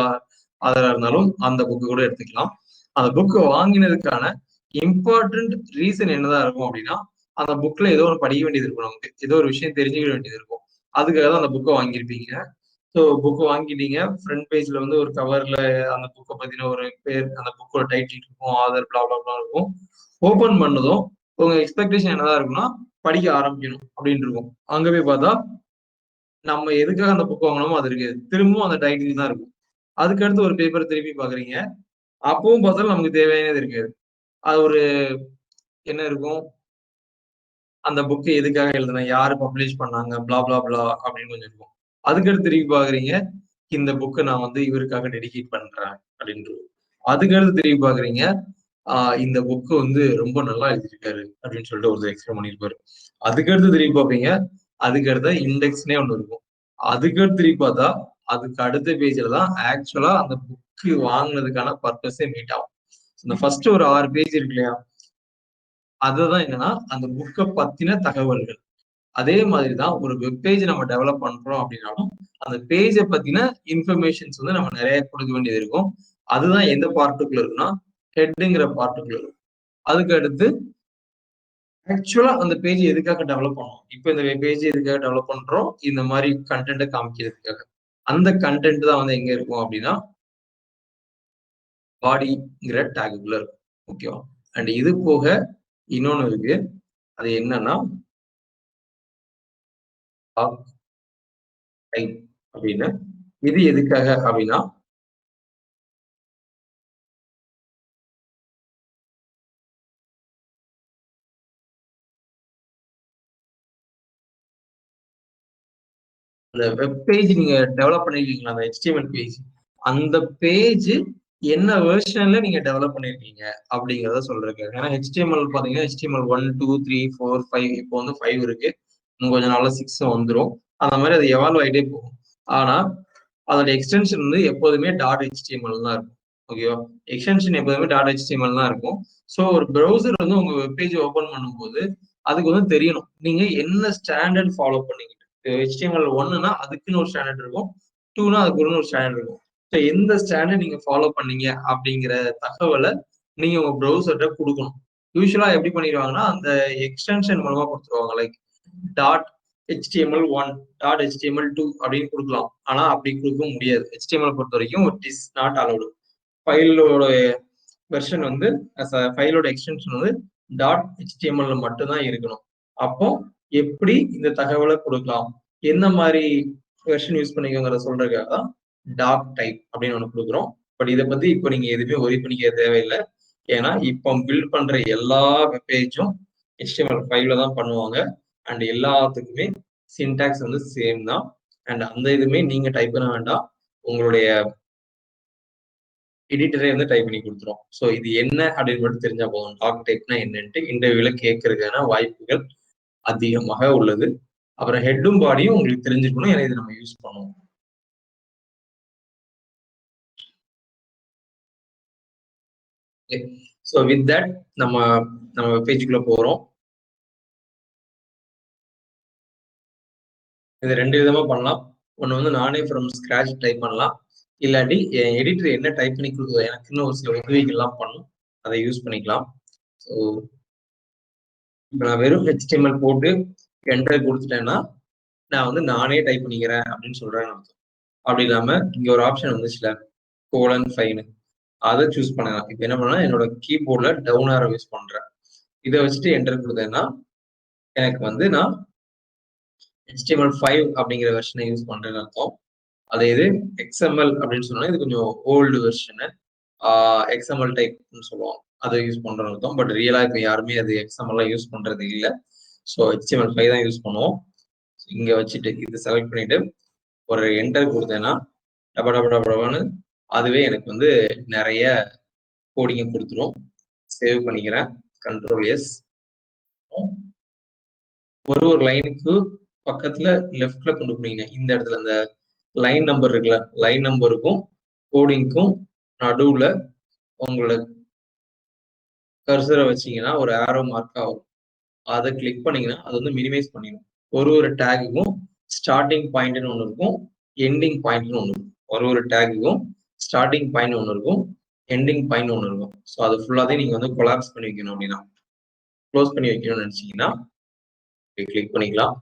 ஆதரா இருந்தாலும் அந்த புக்கு கூட எடுத்துக்கலாம். அந்த புக்கு வாங்கினதுக்கான இம்பார்ட்டன்ட் ரீசன் என்னதான் இருக்கும் அப்படின்னா அந்த புக்ல ஏதோ ஒரு படிக்க வேண்டியது இருக்கும், நமக்கு ஏதோ ஒரு விஷயம் தெரிஞ்சுக்க வேண்டியது இருக்கும். அதுக்காக தான் அந்த புக்கை வாங்கியிருப்பீங்க. ஸோ புக்கு வாங்கிட்டீங்க. ஃப்ரண்ட் பேஜ்ல வந்து ஒரு கவர்ல அந்த புக்கை பத்தின ஒரு பேர், அந்த புக்கோட டைட்டில் இருக்கும், ஆதர் பிளா பிளா பிளா இருக்கும். ஓபன் பண்ணதும் உங்க எக்ஸ்பெக்டேஷன் என்னதான் இருக்கும்னா படிக்க ஆரம்பிக்கணும் அப்படின்னு இருக்கும். அங்க போய் பார்த்தா நம்ம எதுக்காக அந்த புக் வாங்கணுமோ அது இருக்கு, திரும்பவும் அந்த டைட்டில் தான் இருக்கும். அதுக்கடுத்து ஒரு பேப்பர் திருப்பி பாக்குறீங்க, அப்பவும் பார்த்தாலும் நமக்கு தேவையானது இருக்காது. அது ஒரு என்ன இருக்கும், அந்த புக் எதுக்காக எழுதுனேன், யாரு பப்ளிஷ் பண்ணாங்க, பிளா பிளா பிளா அப்படின்னு கொஞ்சம் இருக்கும். அதுக்கடுத்து திருப்பி பாக்குறீங்க, இந்த புக்கை நான் வந்து இவருக்காக டெடிகேட் பண்றேன் அப்படின்றது. அதுக்கடுத்து திருப்பி பாக்குறீங்க, இந்த புக்கு வந்து ரொம்ப நல்லா எழுதியிருக்காரு அப்படின்னு சொல்லிட்டு ஒரு எக்ஸ்பிளைன் பண்ணியிருப்பாரு. அதுக்கடுத்து திருப்பி பார்ப்பீங்க, அதுக்கடுத்த இண்டெக்ஸ்னே ஒண்ணு இருக்கும். அதுக்கடுத்து திருப்பி பார்த்தா அதுக்கு அடுத்த பேஜ்ல தான் ஆக்சுவலா அந்த புக்கு வாங்கினதுக்கான பர்பஸே மீட் ஆகும். இந்த ஃபர்ஸ்ட் ஒரு 6 பேஜ் இருக்கு இல்லையா, அதுதான் என்னன்னா அந்த புக்கை பத்தின தகவல்கள். அதே மாதிரிதான் ஒரு வெப்பேஜ் நம்ம டெவலப் பண்றோம் அப்படின்னாலும் அந்த பேஜை பத்தின இன்ஃபர்மேஷன்ஸ் வந்து நம்ம நிறைய கொடுக்க வேண்டியது இருக்கும். அதுதான் எந்த பார்ட்டுக்குள்ள இருக்குன்னா ஹெட்டுங்கிற பார்ட்டுக்குள்ள இருக்கும். அதுக்கு அடுத்து ஆக்சுவலா அந்த பேஜ் எதுக்காக டெவலப் பண்ணோம், இப்போ இந்த பேஜ் எதுக்காக டெவலப் பண்றோம், இந்த மாதிரி கண்டென்ட்டை காமிக்கிறதுக்காக. அந்த கண்டென்ட் தான் வந்து எங்க இருக்கும் அப்படின்னா பாடிங்கிற டேக்குள்ள இருக்கும். ஓகேவா? அண்ட் இது போக இன்னொன்னு இருக்கு, அது என்னன்னா அப்படின்னு. இது எதுக்காக அப்படின்னா அந்த வெப் பேஜ் நீங்க டெவலப் பண்ணிருக்கீங்களா, அந்த HTML பேஜ், அந்த பேஜ் என்ன வெர்ஷன்ல நீங்க டெவலப் பண்ணிருக்கீங்க அப்படிங்கிறத சொல்றேன். ஏன்னா HTML பாத்தீங்கன்னா HTML 1, 2, 3, 4, 5 இப்போ வந்து 5 இருக்கு. இன்னும் கொஞ்ச நாள்ல 6 வந்துடும். அந்த மாதிரி அது எவால்வ் ஆகிட்டே போகும். ஆனா அதோட எக்ஸ்டென்ஷன் வந்து எப்போதுமே .html தான் இருக்கும். ஓகேவா? எக்ஸ்டென்ஷன் எப்போதுமே .html தான் இருக்கும். ஸோ ஒரு ப்ரௌசர் வந்து உங்க வெப்பேஜ் ஓபன் பண்ணும்போது அதுக்கு வந்து தெரியணும் நீங்க என்ன ஸ்டாண்டர்ட் ஃபாலோ பண்ணீங்க. HTML 1னா அதுக்குன்னு ஒரு ஸ்டாண்டர்ட் இருக்கும், 2னா அதுக்கு ஒரு ஸ்டாண்டர்ட் இருக்கும். ஸோ எந்த ஸ்டாண்டர்ட் நீங்க ஃபாலோ பண்ணீங்க அப்படிங்கிற தகவலை நீங்க உங்க ப்ரௌசர்கிட்ட கொடுக்கணும். யூஸ்வலா எப்படி பண்ணிடுவாங்கன்னா அந்த எக்ஸ்டென்ஷன் மூலமா கொடுத்துருவாங்க. லைக் .html1, .html2 அப்படின்னு கொடுக்கலாம். ஆனா அப்படி கொடுக்க முடியாது. HTML பொறுத்த வரைக்கும் இட் இஸ் நாட் அலௌடு. ஃபைலோட வெர்ஷன் வந்து ஃபைலோட எக்ஸ்டென்ஷன் வந்து .html மட்டும்தான் இருக்கணும். அப்போ எப்படி இந்த தகவலை கொடுக்கலாம், என்ன மாதிரி வெர்ஷன் யூஸ் பண்ணிக்கோங்கிறத சொல்றதுக்காக தான் டாக் டைப் அப்படின்னு ஒன்று கொடுக்குறோம். பட் இதை பத்தி இப்போ நீங்க எதுவுமே ஒரி பண்ணிக்க தேவையில்லை. ஏன்னா இப்போ பில்ட் பண்ற எல்லா வெப்பேஜும் HTML5ல தான் பண்ணுவாங்க. அண்ட் எல்லாத்துக்குமே சின்டாக்ஸ் வந்து சேம் தான். அண்ட் அந்த இதுவுமே நீங்க டைப் பண்ண வேண்டாம், உங்களுடைய எடிட்டரே வந்து டைப் பண்ணி கொடுத்துரும். ஸோ இது என்ன அப்படின்னு மட்டும் தெரிஞ்சா போதும். டாக் டைப்னா என்னன்ட்டு இன்டர்வியூல கேட்கறதுக்கான வாய்ப்புகள் அதிகமாக உள்ளது. அப்புறம் ஹெட்டும் பாடியும் உங்களுக்கு தெரிஞ்சுக்கணும். ஏன்னா இது நம்ம யூஸ் பண்ணுவோம். ஸோ வித் தட் நம்ம பேஜுக்குள்ள போறோம். இது 2 விதமா பண்ணலாம். ஒன்று வந்து நானே ஃப்ரம் ஸ்கிராச் டைப் பண்ணலாம். இல்லாட்டி என் எடிட்டர் என்ன டைப் பண்ணி கொடுக்குதோ எனக்குன்னு ஒரு சில உதவிகள்லாம் பண்ணும், அதை யூஸ் பண்ணிக்கலாம். ஸோ இப்போ நான் வெறும் HTML போட்டு என்டர் கொடுத்துட்டேன்னா நான் வந்து நானே டைப் பண்ணிக்கிறேன் அப்படின்னு சொல்றேன். அப்படி இல்லாம இங்க ஒரு ஆப்ஷன் வந்துச்சுல :5 அதை சூஸ் பண்ணலாம். இப்போ என்ன பண்ணா என்னோட கீபோர்ட்ல டவுன் ஆரோ யூஸ் பண்றேன். இதை வச்சுட்டு என்டர் கொடுத்தேன்னா எனக்கு வந்து நான் HTML5 அப்படிங்கிற வெர்ஷனை யூஸ் பண்றேன்னு அர்த்தம். அதே இது XML அப்படின்னு சொன்னா இது கொஞ்சம் ஓல்டு வெர்ஷனு, XML டைப்னு சொல்லுவோம், அதை யூஸ் பண்றோம்னு அர்த்தம். பட் ரியலா இப்போ யாருமே அது XML யூஸ் பண்றது இல்லை. ஸோ HTML5 தான் யூஸ் பண்ணுவோம். இங்க வச்சுட்டு இது செலக்ட் பண்ணிட்டு ஒரு என்டர் கொடுத்தேன்னா டப டப டபன்னு அதுவே எனக்கு வந்து நிறைய கோடிங்க கொடுத்துரும். சேவ் பண்ணிக்கிறேன், Ctrl+S. ஒரு லைனுக்கு பக்கத்துல லெஃப்ட்ல கொண்டு போனீங்க இந்த இடத்துல அந்த லைன் நம்பர் இருக்குல்ல, லைன் நம்பருக்கும் கோடிங்க்கும் நடுவுல உங்களோட கர்சரை வச்சீங்கன்னா ஒரு ஆரோ மார்க் ஆகும். அதை கிளிக் பண்ணீங்கன்னா அது வந்து மினிமைஸ் பண்ணிடும். ஒரு டேகுக்கும் ஸ்டார்டிங் பாயிண்ட்னு ஒன்று இருக்கும், எண்டிங் பாயிண்ட்னு ஒன்று இருக்கும். ஒரு டேகுக்கும் ஸ்டார்டிங் பாயிண்ட் ஒன்று இருக்கும், எண்டிங் பாயிண்ட் ஒன்று இருக்கும். ஸோ அது ஃபுல்லாவே நீங்க வந்து கொலாப்ஸ் பண்ணி வைக்கணும். அப்படின்னா க்ளோஸ் பண்ணி வைக்கணும்னு நினைச்சீங்கன்னா கிளிக் பண்ணிக்கலாம்.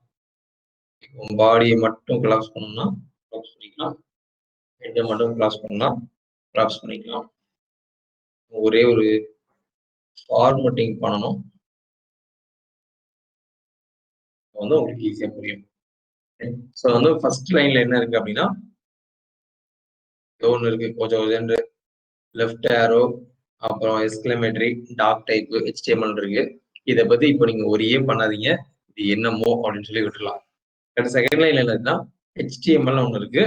பாடியை மட்டும் கொலாப்ஸ் பண்ணணும்னா கொலாப்ஸ் பண்ணிக்கலாம், ஹெட்டை மட்டும் கொலாப்ஸ் பண்ணலாம் கொலாப்ஸ் பண்ணிக்கலாம். ஒரே ஒரு ஃபார்மட்டிங் பண்ணணும், வந்து உங்களுக்கு ஈஸியா புரியும். ஸோ வந்து ஃபர்ஸ்ட் லைன்ல என்ன இருக்கு அப்படின்னா ஒன்று இருக்கு, கொஞ்சம் லெஃப்ட் ஆரோ, அப்புறம் எக்ஸ்கிளமேட்டரி, டாக் டைப், HTML இருக்கு. இதை பத்தி இப்போ நீங்க ஒரே பண்ணாதீங்க, இது என்னமோ அப்படின்னு சொல்லி விட்டுலாம். செகண்ட் லைன்ல என்னன்னா HTML ஒன்று இருக்கு.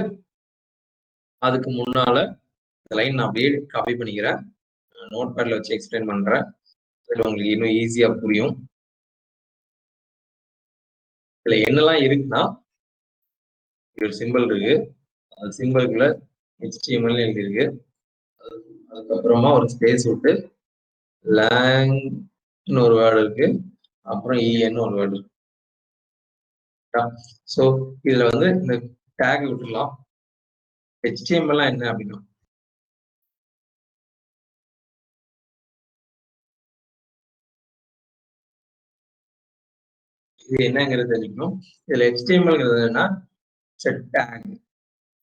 அதுக்கு முன்னால இந்த லைன் நான் அப்படியே காப்பி பண்ணிக்கிறேன், நோட் பேட்ல வச்சு எக்ஸ்பிளைன் பண்றேன், உங்களுக்கு இன்னும் ஈஸியா புரியும். இதுல என்னெல்லாம் இருக்குன்னா ஒரு சிம்பிள் இருக்கு, அந்த சிம்பிளுக்குள்ள HTML எழுதிருக்கு. அதுக்கப்புறமா ஒரு ஸ்பேஸ் விட்டு லேங்க்னு ஒரு வேர்டு இருக்கு, அப்புறம் EN ஒரு வேர்டு இருக்கு. ஸோ இதுல வந்து இந்த டேக் விட்டுலாம். HTML என்ன அப்படின்னா இது என்னங்கிறது தெரியும். இதுல HTML செட் டேக்.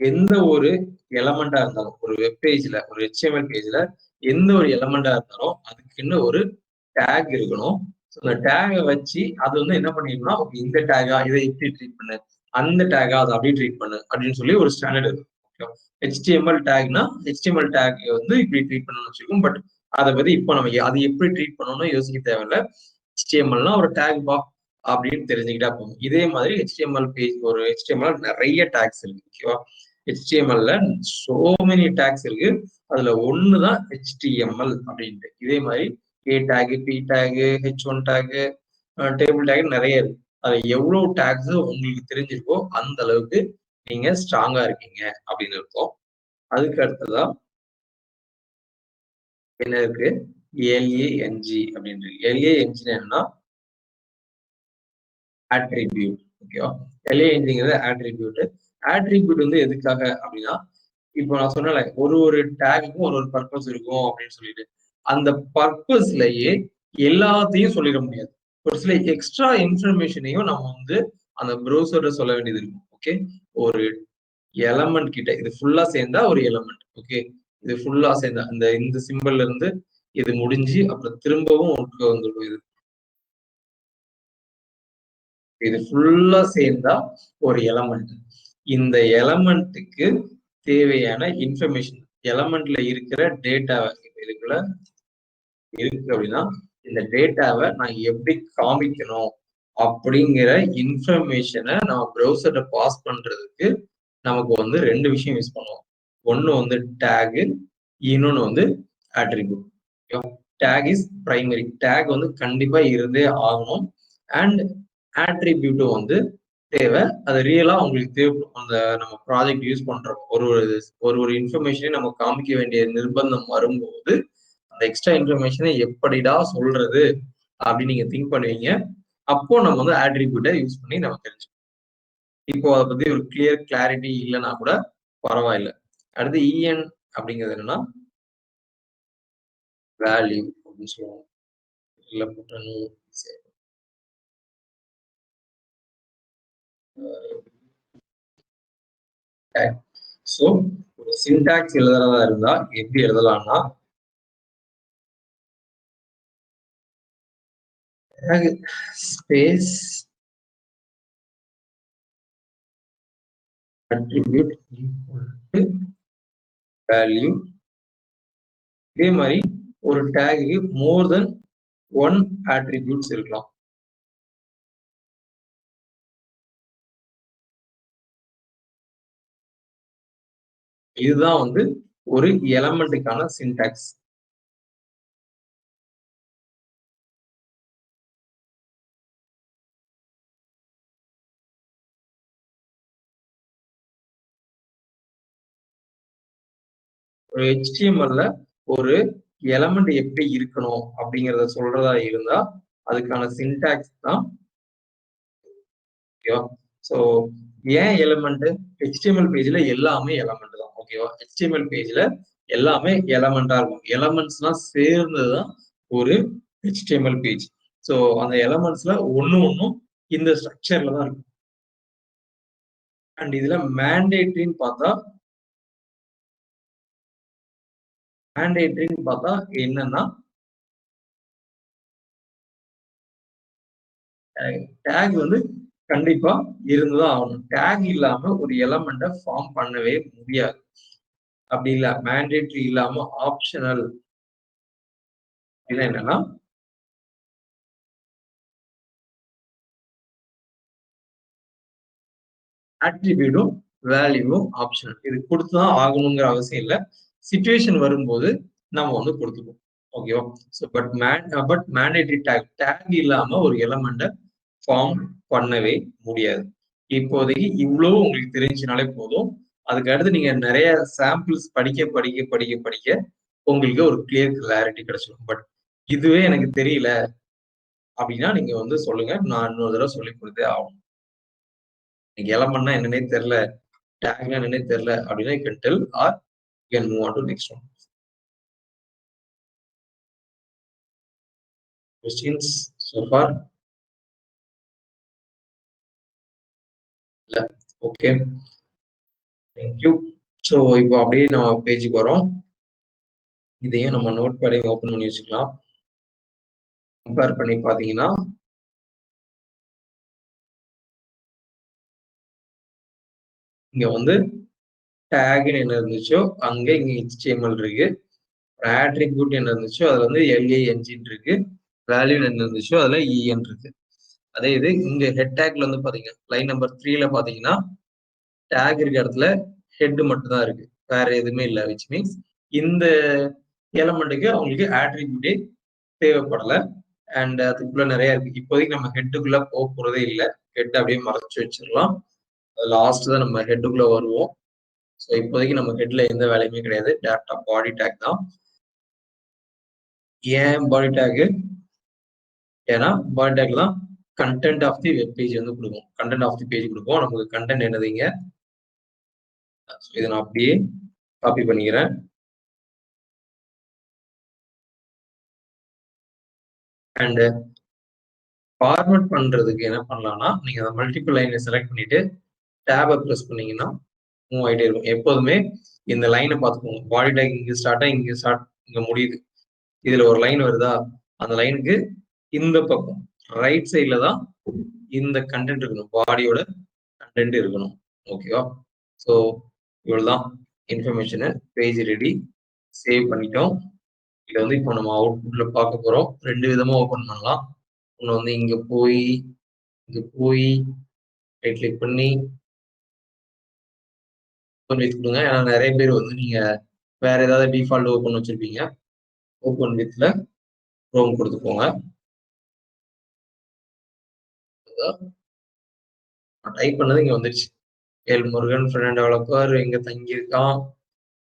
எந்த ஒரு எலமெண்டா இருந்தாலும் ஒரு வெப் பேஜ்ல, ஒரு HTML பேஜ்ல எந்த ஒரு எலமெண்டா இருந்தாலும் அதுக்குன்னு ஒரு டேக் இருக்கணும். அந்த டேகை வச்சு அது வந்து என்ன பண்ணிருக்கணும், இந்த டேகா இதை இப்படி ட்ரீட் பண்ணு, அந்த டேகா அதை அப்படி ட்ரீட் பண்ணு அப்படின்னு சொல்லி ஒரு ஸ்டாண்டர்ட் இருக்கு. HTML டேக்னா HTML டேக் வந்து இப்படி ட்ரீட் பண்ணணும்னு வச்சிருக்கோம். பட் அதை பத்தி இப்போ நம்ம அது எப்படி ட்ரீட் பண்ணணும்னு யோசிக்க தேவையில்லை. HTMLனா ஒரு டேக் பா அப்படின்னு தெரிஞ்சுக்கிட்டா போதும். இதே மாதிரி HTML பேஜ் ஒரு HTML நிறைய டேக்ஸ் இருக்கு. ஓகேவா? HTML சோ மெனி டேக்ஸ் இருக்கு. அதுல ஒண்ணுதான் HTML அப்படின்ட்டு. இதே மாதிரி A take, P take, H1 take, table take நிறைய இருக்கு. அது எவ்வளவு டேக்ஸ் உங்களுக்கு தெரிஞ்சிருக்கோ அந்த அளவுக்கு நீங்க ஸ்ட்ராங்கா இருக்கீங்க அப்படின்னு இருக்கும். அதுக்கு அடுத்ததான் என்ன இருக்கு, LANG அப்படின்ட்டு. LANG என்னன்னா ஆட்ரிபியூட். ஓகேவா? LANGங்கிறது ஆட்ரிபியூட். ஆட்ரிபியூட் வந்து எதுக்காக அப்படின்னா, இப்போ நான் சொன்னேன்ல, ஒரு டேகுக்கும் ஒரு பர்பஸ் இருக்கும் அப்படின்னு சொல்லிட்டு, அந்த பர்பஸ்லயே எல்லாத்தையும் சொல்லிட முடியாது. ஒரு சில எக்ஸ்ட்ரா இன்ஃபர்மேஷனையும் நம்ம வந்து அந்த ப்ரௌசர்ல சொல்ல வேண்டியது இருக்கும். ஓகே, ஒரு எலமெண்ட் கிட்ட இது ஃபுல்லா சேர்ந்தா ஒரு எலமெண்ட். ஓகே, இது ஃபுல்லா சேர்ந்தா இந்த சிம்பிள்ல இருந்து இது முடிஞ்சு அப்புறம் திரும்பவும் வந்துடும். இது ஃபுல்லா சேர்ந்தா ஒரு எலமெண்ட். இந்த எலமெண்ட்டுக்கு தேவையான இன்ஃபர்மேஷன், எலமெண்ட்ல இருக்கிற டேட்டாவை இதுக்குள்ள இருக்கு அப்படின்னா இந்த டேட்டாவை நான் எப்படி காமிக்கணும் அப்படிங்கிற இன்ஃபர்மேஷனை நம்ம ப்ரௌசர்ல பாஸ் பண்றதுக்கு நமக்கு வந்து ரெண்டு விஷயம் யூஸ் பண்ணுவோம். ஒன்னு வந்து டேக், இன்னொன்னு வந்து attribute. Take is primary. Take வந்து கண்டிப்பா இருந்தே ஆகணும். அண்ட் ஆட்ரிபியூட்டும் வந்து தேவை. அது ரியலா உங்களுக்கு தேவைப்படும். அந்த நம்ம ப்ராஜெக்ட் யூஸ் பண்றோம், ஒரு இன்ஃபர்மேஷனை நம்ம காமிக்க வேண்டிய நிர்பந்தம் வரும்போது அந்த எக்ஸ்ட்ரா இன்ஃபர்மேஷனை எப்படிடா சொல்றது அப்படின்னு நீங்க திங்க் பண்ணுவீங்க. அப்போ நம்ம வந்து ஆட்ரிபியூட்டை யூஸ் பண்ணி நம்ம தெரிஞ்சுக்கணும். இப்போ அதை பத்தி ஒரு கிளாரிட்டி இல்லைன்னா கூட பரவாயில்ல. அடுத்து EN அப்படிங்கிறது என்னன்னா வேல்யூ அப்படின்னு சொல்லுவாங்க. சோ ஒரு சின்டாக்ஸ் எழுதுறதா இருந்தா எப்படி எழுதலாம்னா, space attribute equal to value. இதே மாதிரி ஒரு டேக்கு மோர் தென் 1 attributes இருக்கலாம். இதுதான் வந்து ஒரு எலமெண்ட்டுக்கான சின்டாக்ஸ். ஒரு HTML ஒரு எலமெண்ட் எப்படி இருக்கணும் அப்படிங்கிறத சொல்றதா இருந்தா அதுக்கான சின்டாக்ஸ் தான். ஓகேவா? ஸோ ஏன் எலமெண்ட்? HTML பேஜ்ல எல்லாமே எலமெண்ட் தான். ஓகேவா? HTML பேஜ்ல எல்லாமே எலமெண்டா இருக்கும். எலமெண்ட்ஸ்லாம் சேர்ந்ததுதான் ஒரு HTML பேஜ். ஸோ அந்த எலமெண்ட்ஸ்ல ஒன்னும் இந்த ஸ்ட்ரக்சர்ல தான் இருக்கும். அண்ட் இதுல மேண்டேட்டரின்னு பார்த்தா என்னன்னா டேக் வந்து கண்டிப்பா இருந்துதான் ஆகணும். டேக் இல்லாம ஒரு எலமெண்ட்டை ஃபார்ம் பண்ணவே முடியாது. அப்படி இல்ல மேண்டேட்டரி இல்லாம ஆப்ஷனல் என்னன்னா ஆட்ரிபியூட்டும் வேல்யூவும் ஆப்ஷனல். இது கொடுத்துதான் ஆகணுங்கிற அவசியம் இல்லை. சிச்சுவேஷன் வரும்போது நம்ம வந்து கொடுத்துப்போம். ஓகேவா? ஸோ பட் மேண்டேட்டரி டேக் இல்லாம ஒரு எலமெண்ட்டை ஃபார்ம் பண்ணவே முடியாது. இப்போதைக்கு இவ்வளவு உங்களுக்கு தெரிஞ்சுனாலே போதும். அதுக்கு அடுத்து நீங்க நிறைய சாம்பிள்ஸ் படிக்க படிக்க படிக்க படிக்க உங்களுக்கு ஒரு கிளாரிட்டி கிடைச்சிடும். பட் இதுவே எனக்கு தெரியல அப்படின்னா நீங்க வந்து சொல்லுங்க, நான் இன்னொரு தடவை சொல்லி கொடுத்தே ஆகும். நீங்க எலமெண்ட்னா என்னன்னே தெரியல, டேக்னா என்னன்னே தெரியல அப்படின்னா you can tell or you can move on to next one. Questions so far? இல்ல. Okay, thank you. ஸோ இப்போ அப்படியே நம்ம பேஜுக்கு வரோம். இதையும் நம்ம நோட் பேடையும் ஓப்பன் பண்ணி வச்சுக்கலாம். கம்பேர் பண்ணி பார்த்தீங்கன்னா இங்க வந்து டேக்னு என்ன இருந்துச்சோ அங்க இங்க HTML இருக்கு. ஆட்ரிபியூட் என்ன இருந்துச்சோ அதுல வந்து LANG இருக்கு. வேல்யூ என்ன இருந்துச்சோ அதுல EN இருக்கு. அதே இது இங்க ஹெட் டேக்ல வந்து பாத்தீங்கன்னா லைன் நம்பர் 3ல பாத்தீங்கன்னா டேக் இருக்க இடத்துல ஹெட் மட்டும் தான் இருக்கு, வேற எதுவுமே இல்லை. விச் மீன்ஸ் இந்த எலமெண்ட்டுக்கு அவங்களுக்கு ஆட்ரிபியூட்டே தேவைப்படல. அண்ட் அதுக்குள்ள நிறைய இருக்கு. இப்போதைக்கு நம்ம ஹெட்டுக்குள்ள போக போறதே இல்லை. ஹெட் அப்படியே மறைச்சு வச்சிடலாம். லாஸ்ட் தான் நம்ம ஹெட்டுக்குள்ள வருவோம். ஸோ இப்போதைக்கு நம்ம ஹெட்ல எந்த வேலையுமே கிடையாது. டேரக்டா பாடி டேக் தான். ஏன் பாடி டேக்? ஏன்னா பாடி டேக் தான் content of the web page வந்து கொடுக்கும். கண்டென்ட் ஆஃப் தி பேஜ் கொடுக்கும். நமக்கு கண்டென்ட் என்னதுங்க? இதை நான் அப்படியே காப்பி பண்ணிக்கிறேன். அண்ட் ஃபார்வர்ட் பண்றதுக்கு என்ன பண்ணலாம்னா, நீங்க அந்த மல்டிபிள் லைனை செலக்ட் பண்ணிட்டு டேபை ப்ரெஸ் பண்ணீங்கன்னா மூவ் ஆகிட்டே இருக்கும். எப்போதுமே இந்த லைனை பார்த்துக்கோங்க. பாடி டேக் இங்க ஸ்டார்ட்டா இங்க முடியுது. இதுல ஒரு லைன் வருதா, அந்த லைனுக்கு இந்த பக்கம் ரைட் சைட்ல தான் இந்த கண்டென்ட் இருக்கணும், பாடியோட கண்டென்ட் இருக்கணும். ஓகேவா? ஸோ இவ்வளவுதான் இன்ஃபர்மேஷனு. பேஜ் ரெடி, சேவ் பண்ணிட்டோம். இதை வந்து இப்போ நம்ம அவுட்புட்ல பார்க்க போறோம். 2 விதமா ஓப்பன் பண்ணலாம். ஒன்று வந்து இங்க போய் ரைட் கிளிக் பண்ணி ஓப்பன் வித் கொடுங்க. ஏன்னா நிறைய பேர் வந்து நீங்க வேற ஏதாவது டிஃபால்ட் ஓப்பன் வச்சிருப்பீங்க. ஓப்பன் வித்ல க்ரோம் கொடுத்துக்கோங்க. டைப் பண்ணது இங்க வந்துருச்சு. எல் முருகன் ஃப்ரண்ட் டெவலப்பர், எங்க தங்கியிருக்கான்,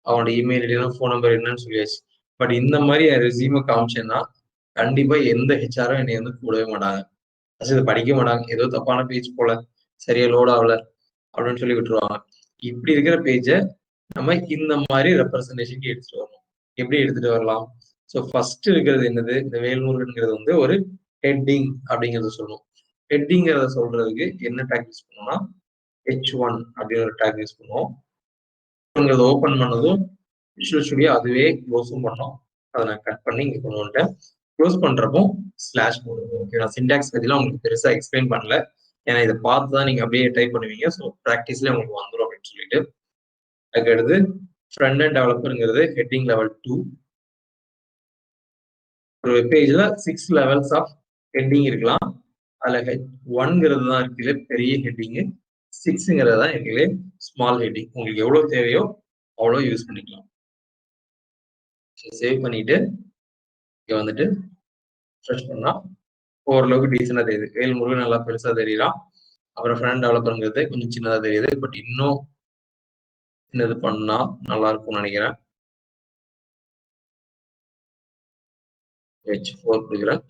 அவனோட இமெயில் ஐடியா, ஃபோன் நம்பர் என்னன்னு சொல்லியாச்சு. பட் இந்த மாதிரி ரெசியூமை காமிச்சேன்னா கண்டிப்பா எந்த ஹெச்ஆரும் என்னை வந்து கூடவே மாட்டாங்க. இதை படிக்க மாட்டாங்க. ஏதோ தப்பான பேஜ் போல, சரியா லோட் ஆகல அப்படின்னு சொல்லி விட்டுருவாங்க. இப்படி இருக்கிற பேஜை நம்ம இந்த மாதிரி ரெப்ரசன்டேஷனுக்கு எடுத்துட்டு வரணும். எப்படி எடுத்துட்டு வரலாம்? ஸோ ஃபர்ஸ்ட் இருக்கிறது என்னது? இந்த வேல்முருகன்ங்கிறது வந்து ஒரு ஹெட்டிங் அப்படிங்கிறத சொல்லணும். ஹெட்டிங்கிறத சொல்றதுக்கு என்ன டேக் யூஸ் பண்ணோம்னா H1 அப்படின்னு ஒரு டேக் யூஸ் பண்ணுவோம். ஓப்பன் பண்ணதும் விஷுவல் ஸ்டுடியோ அதுவே க்ளோஸும் பண்ணோம். அதை நான் கட் பண்ணி இங்க கொண்டு வந்துட்டேன். க்ளோஸ் பண்றப்போ ஸ்லாஷ் போடுவோம். ஓகே, நான் சின்டாக்ஸ் பத்திலாம் உங்களுக்கு பெருசா எக்ஸ்பிளைன் பண்ணல, ஏன்னா இதை பார்த்து தான் நீங்க அப்படியே டைப் பண்ணுவீங்க. ஸோ ப்ராக்டிஸ்ல உங்களுக்கு வந்துடும் அப்படின்னு சொல்லிட்டு. அதுக்கடுத்து ஃப்ரண்ட் அண்ட் டெவலப்பருங்கிறது ஹெட்டிங் லெவல் 2. ஒரு வெப்பேஜ்ல 6 லெவல்ஸ் ஆஃப் ஹெட்டிங் இருக்கலாம். அதுல H1ங்கிறது தான் இருக்குல்ல பெரிய ஹெட்டிங், 6ங்கிறது தான் இருக்குல்ல ஸ்மால் ஹெட்டிங். உங்களுக்கு எவ்வளவு தேவையோ அவ்வளோ யூஸ் பண்ணிக்கலாம். சேவ் பண்ணிட்டு இங்க வந்துட்டு சர்ச் பண்ணா ஓரளவுக்கு டீசெண்டா தெரியுது. வேல்முருகன் நல்லா பெருசா தெரியலாம். அப்புறம் ஃப்ரண்ட் டெவலப்பருங்கிறது கொஞ்சம் சின்னதா தெரியுது. பட் இன்னும் சின்னது பண்ணா நல்லா இருக்கும்னு நினைக்கிறேன். H4 கொடுக்குறேன்.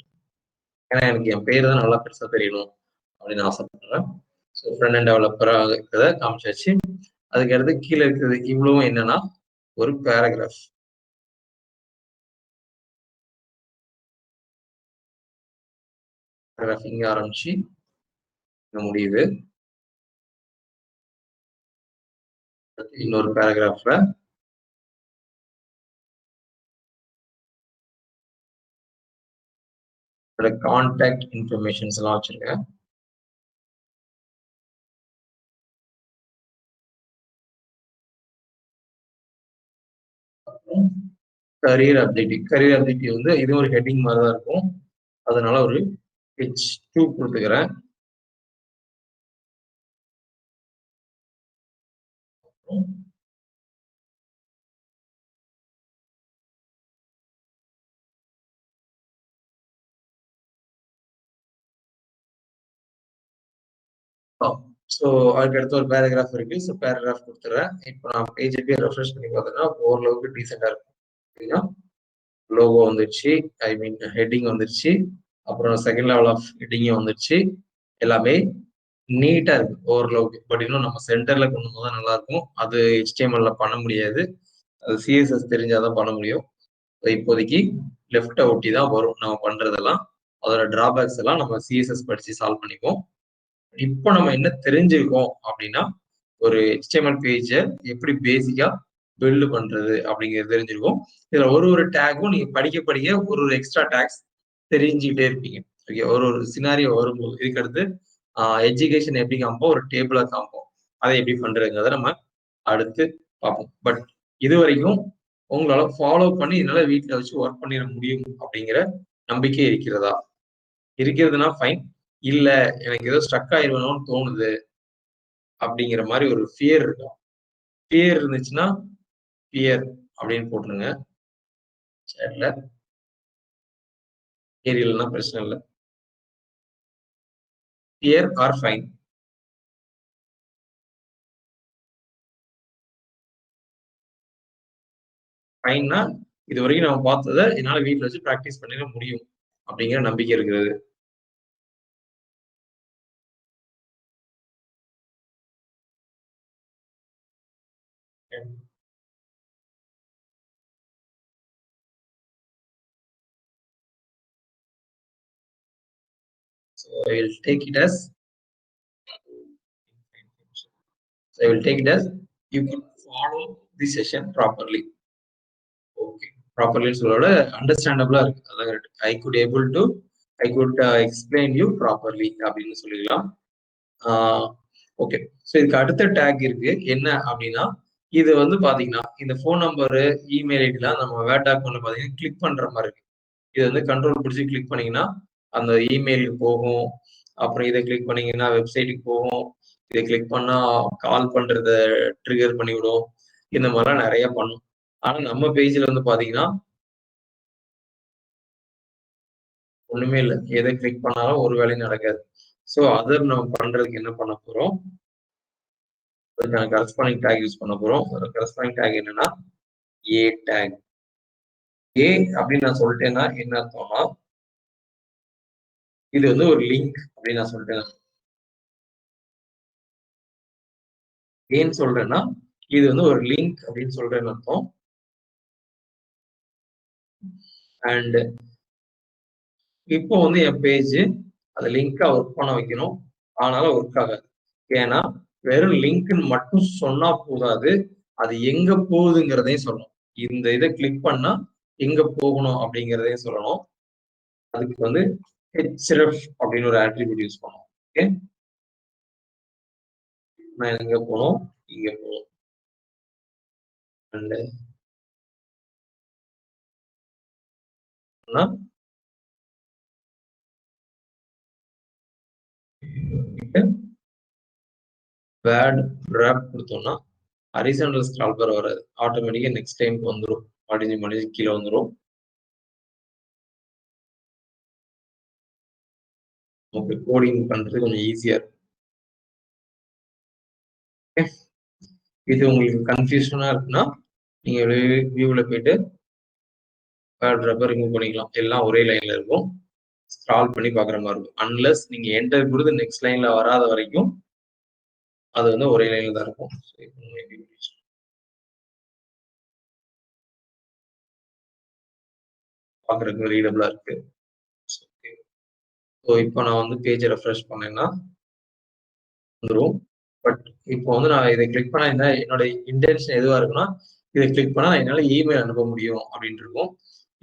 ஏன்னா எனக்கு என் பேர் தான் நல்லா பெருசா தெரியணும் அப்படின்னு ஆசைப்படுறேன். ஸோ ஃப்ரண்ட் அண்ட் டெவலப்பராக இருக்கிறத காமிச்சாச்சு. அதுக்கு அடுத்து கீழே இருக்கிறது இவ்வளவும் என்னன்னா ஒரு பேராகிராஃப். இங்க ஆரம்பிச்சு இங்க முடியுது. இன்னொரு பேராகிராஃப்ல கான்டாக்ட் இன்ஃபர்மேஷன்ஸ் எல்லாம் வச்சிருக்கேன். கரியர் அப்டேட்டிவ். கரியர் அப்டேட்டிவ் வந்து இது ஒரு ஹெட்டிங் மாதிரி தான் இருக்கும். அதனால ஒரு H2 கொடுத்துக்கிறேன். ஸோ அதுக்கு அடுத்து ஒரு பேராகிராஃப் இருக்கு. ஸோ பேராகிராஃப் கொடுத்துறேன். இப்போ நான் பேஜ் போய் ரெஃப்ரெஷ் பண்ணி பார்த்தேன்னா ஓரளவுக்கு டீசெண்டா இருக்கும். அப்படின்னா லோகோ வந்துருச்சு, ஐ மீன் ஹெட்டிங் வந்துருச்சு, அப்புறம் செகண்ட் லெவல் ஆஃப் ஹெட்டிங்கும் வந்துருச்சு. எல்லாமே நீட்டா இருக்கு ஓரளவுக்கு. பட் இன்னும் நம்ம சென்டர்ல கொண்டு போது நல்லா இருக்கும். அது HTML பண்ண முடியாது, அது CSS தெரிஞ்சாதான் பண்ண முடியும். இப்போதைக்கு லெஃப்ட் ஒட்டி தான் வரும் நம்ம பண்றதெல்லாம். அதோட டிராபேக்ஸ் எல்லாம் நம்ம CSS படிச்சு சால்வ் பண்ணிப்போம். இப்போ நம்ம என்ன தெரிஞ்சுக்கோம் அப்படின்னா, ஒரு HTML பேஜை எப்படி பேசிக்கா பில்டு பண்றது அப்படிங்கிறது தெரிஞ்சிருக்கும். இதுல ஒரு டேக்கும் நீங்க படிக்க படிக்க ஒரு எக்ஸ்ட்ரா டேக்ஸ் தெரிஞ்சுக்கிட்டே இருப்பீங்க. ஓகே, ஒரு சினாரியோ வரும்போது இதுக்கு அடுத்து எஜுகேஷன் எப்படி காமிப்போம், ஒரு டேபிளா காமிப்போம். அதை எப்படி பண்றதுங்கிறத நம்ம அடுத்து பார்ப்போம். பட் இது வரைக்கும் உங்களால ஃபாலோ பண்ணி இதனால வீட்டுல வச்சு ஒர்க் பண்ணிட முடியும் அப்படிங்கிற நம்பிக்கை இருக்கிறதா? இருக்கிறதுனா ஃபைன். இல்ல எனக்கு ஏதோ ஸ்ட்ரக் ஆயிருவேணும்னு தோணுது அப்படிங்கிற மாதிரி ஒரு ஃபியர் இருக்கும். பியர் இருந்துச்சுன்னா பியர் அப்படின்னு போட்டுருங்க. சேட்ல ஏரியல்னா பிரச்சனை இல்லை. Pier R fine. ஃபைன்னா இது வரைக்கும் நம்ம பார்த்ததை என்னால வீட்டில் வச்சு ப்ராக்டிஸ் பண்ணிட முடியும் அப்படிங்கிற நம்பிக்கை இருக்கிறது. So I will take it as you could follow the session properly. Okay, properly சொல்லோட அண்டர்ஸ்டாண்டபிளா இருக்கு. அதான் correct. I could explain you properly அப்படின்னு சொல்லிடலாம். ஓகே, ஸோ இதுக்கு அடுத்த டேக் இருக்கு. என்ன அப்படின்னா இது வந்து பாத்தீங்கன்னா இந்த போன் நம்பரு, இமெயில் ஐடிலாம் நம்ம வேட் அக்கௌண்ட்ல பாத்தீங்கன்னா கிளிக் பண்ற மாதிரி இருக்கு. இது வந்து கண்ட்ரோல் பிடிச்சி கிளிக் பண்ணீங்கன்னா அந்த இமெயிலுக்கு போகும். அப்புறம் இதை கிளிக் பண்ணீங்கன்னா வெப்சைட்டுக்கு போகும். இதை கிளிக் பண்ணா கால் பண்றத ட்ரிகர் பண்ணி விடும். இந்த மாதிரிலாம் நிறைய பண்ணும். ஆனா நம்ம பேஜ்ல வந்து பாத்தீங்கன்னா ஒண்ணுமே இல்லை. எதை கிளிக் பண்ணாலும் ஒரு வேலையும் நடக்காது. ஸோ அதை நம்ம பண்றதுக்கு என்ன பண்ண போறோம், கரஸ்பாண்டிங் டேக் யூஸ் பண்ண போறோம். கரஸ்பாண்டிங் டேக் என்னன்னா ஏ டேக். ஏ அப்படின்னு நான் சொல்லிட்டேன்னா என்ன அர்த்தம்னா இது வந்து ஒரு லிங்க் அப்படின்னு நான் சொல்லிட்டேன். ஏன்னு சொல்றேன்னா இது வந்து ஒரு லிங்க் அப்படின்னு சொல்றேன்னு அர்த்தம். அண்ட் இப்போ வந்து என் பேஜ் அந்த லிங்கா ஒர்க் பண்ண வைக்கணும். ஆனாலும் ஒர்க் ஆகாது. ஏன்னா வெறும் லிங்க்னு மட்டும் சொன்னா போதாது, அது எங்க போகுதுங்கிறதையும் சொல்லணும். இந்த இதை கிளிக் பண்ணா எங்க போகணும் அப்படிங்கிறதையும் சொல்லணும். அதுக்கு வந்து href அப்படின்னு ஒரு ஆட்ரிபியூட் யூஸ் பண்ணணும். ஓகே, நான் எங்க போனோம், இங்க போனோம். அண்ட் வேட் ரேப் கொடுத்தோம்னா ஹரிசாண்டல் ஸ்க்ரால் பார் வராது. ஆட்டோமேட்டிக்கா நெக்ஸ்ட் டைம் வந்துடும். மடிஞ்சு கீழே வந்துடும். நமக்கு கோடிங் பண்றது கொஞ்சம் ஈஸியா இருக்கும். இது உங்களுக்கு கன்ஃபியூஷனா இருக்குன்னா நீங்க வியூல போயிட்டு வேட் ரேப்பை ரிமூவ் பண்ணிக்கலாம். எல்லாம் ஒரே லைன்ல இருக்கும். ஸ்க்ரால் பண்ணி பாக்குற மாதிரி இருக்கும். அன்லெஸ் நீங்க என்டர் கொடுத்து நெக்ஸ்ட் லைன்ல வராத வரைக்கும் அது வந்து ஒரே லைன்ல தான் இருக்கும். பாக்குறதுக்கு ரீடபிளா இருக்கு. ஸோ இப்போ நான் வந்து பேஜை ரெஃப்ரெஷ் பண்ணேன்னா வந்துடும். பட் இப்போ வந்து நான் இதை கிளிக் பண்ணா என்ன என்னோட இன்டென்ஷன் எதுவா இருக்குன்னா இதை கிளிக் பண்ணா என்னால இமெயில் அனுப்ப முடியும் அப்படின்னு இருக்கும்.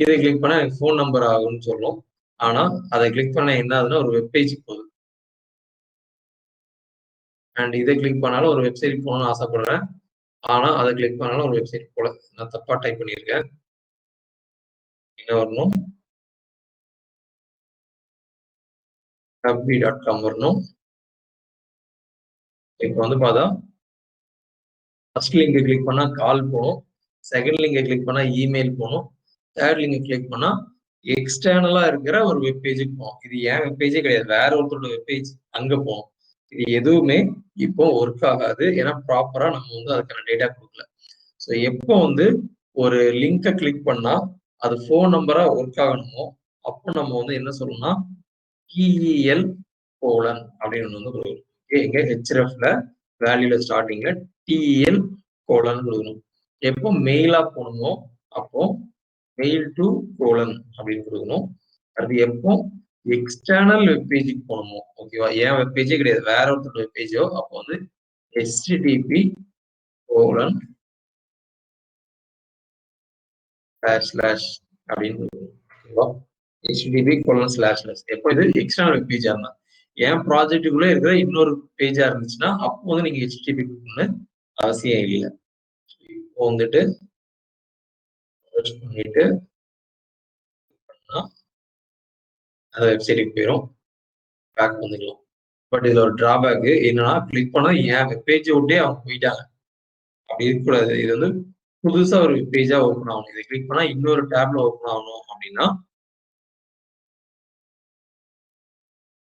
இதை கிளிக் பண்ணா எனக்கு ஃபோன் நம்பர் ஆகும்னு சொல்லும். ஆனா அதை கிளிக் பண்ண என்ன ஆகுதுன்னா ஒரு வெப்பேஜுக்கு போகுது. அண்ட் இதை கிளிக் பண்ணாலும் ஒரு வெப்சைட் போகணும்னு ஆசைப்படுறேன். ஆனா அதை கிளிக் பண்ணாலும் ஒரு வெப்சைட் போல. நான் தப்பா டைப் பண்ணியிருக்கேன். என்ன வரணும், wb.com வரணும். இப்போ வந்து பார்த்தா ஃபர்ஸ்ட் லிங்கை கிளிக் பண்ணா கால் போகணும். செகண்ட் லிங்கை கிளிக் பண்ணா இமெயில் போகணும். தேர்ட் லிங்கை கிளிக் பண்ணா எக்ஸ்டர்னலா இருக்கிற ஒரு வெப்பேஜுக்கு போகும். இது ஏன் வெப்பேஜே கிடையாது, வேற ஒருத்தரோட வெப்பேஜ், அங்க போகும். இது எதுவுமே இப்போ ஒர்க் ஆகாது. ஏன்னா ப்ராப்பரா நம்ம வந்து அதுக்கான டேட்டா கொடுக்கல. ஸோ எப்போ வந்து ஒரு லிங்கை கிளிக் பண்ணா அது ஃபோன் நம்பரா ஒர்க் ஆகணுமோ அப்போ நம்ம வந்து என்ன சொல்லணும்னா TEL அப்படின்னு வந்து கொடுக்கணும். எங்க ஹெச்எஃப்ல வேல்யூல ஸ்டார்டிங்ல TEL கொடுக்கணும். எப்போ மெயிலா போகணுமோ அப்போ மெயில் டு அப்படின்னு கொடுக்கணும். அது எப்போ எக்ஸ்டர்னல் வெப்பேஜுக்கு போகணுமோ, ஓகேவா, ஏன் வெப்பேஜே கிடையாது வேற ஒருத்தர் வெப்பேஜோ, அப்போ வந்து http அப்படின்னு http எப்போ இது எக்ஸ்டர்னல் வெப்பேஜா இருந்தா, என் ப்ராஜெக்டுக்குள்ளே இருக்கிற இன்னொரு பேஜா இருந்துச்சுன்னா அப்போ வந்து நீங்க http அவசியம் இல்லை. இப்போ வந்துட்டு பண்ணிட்டு அந்த வெப்சைட்டுக்கு போயிடும், பேக் வந்துக்கலாம். பட் இதுல ஒரு டிராபேக் என்னன்னா கிளிக் பண்ணா என் வெப்பேஜ் விட்டே அவங்க போயிட்டாங்க. அப்படி இருக்கக்கூடாது. இது வந்து புதுசா ஒரு பேஜா ஓப்பன் ஆகணும். இதை கிளிக் பண்ணா இன்னொரு டேப்ல ஓப்பன் ஆகணும் அப்படின்னா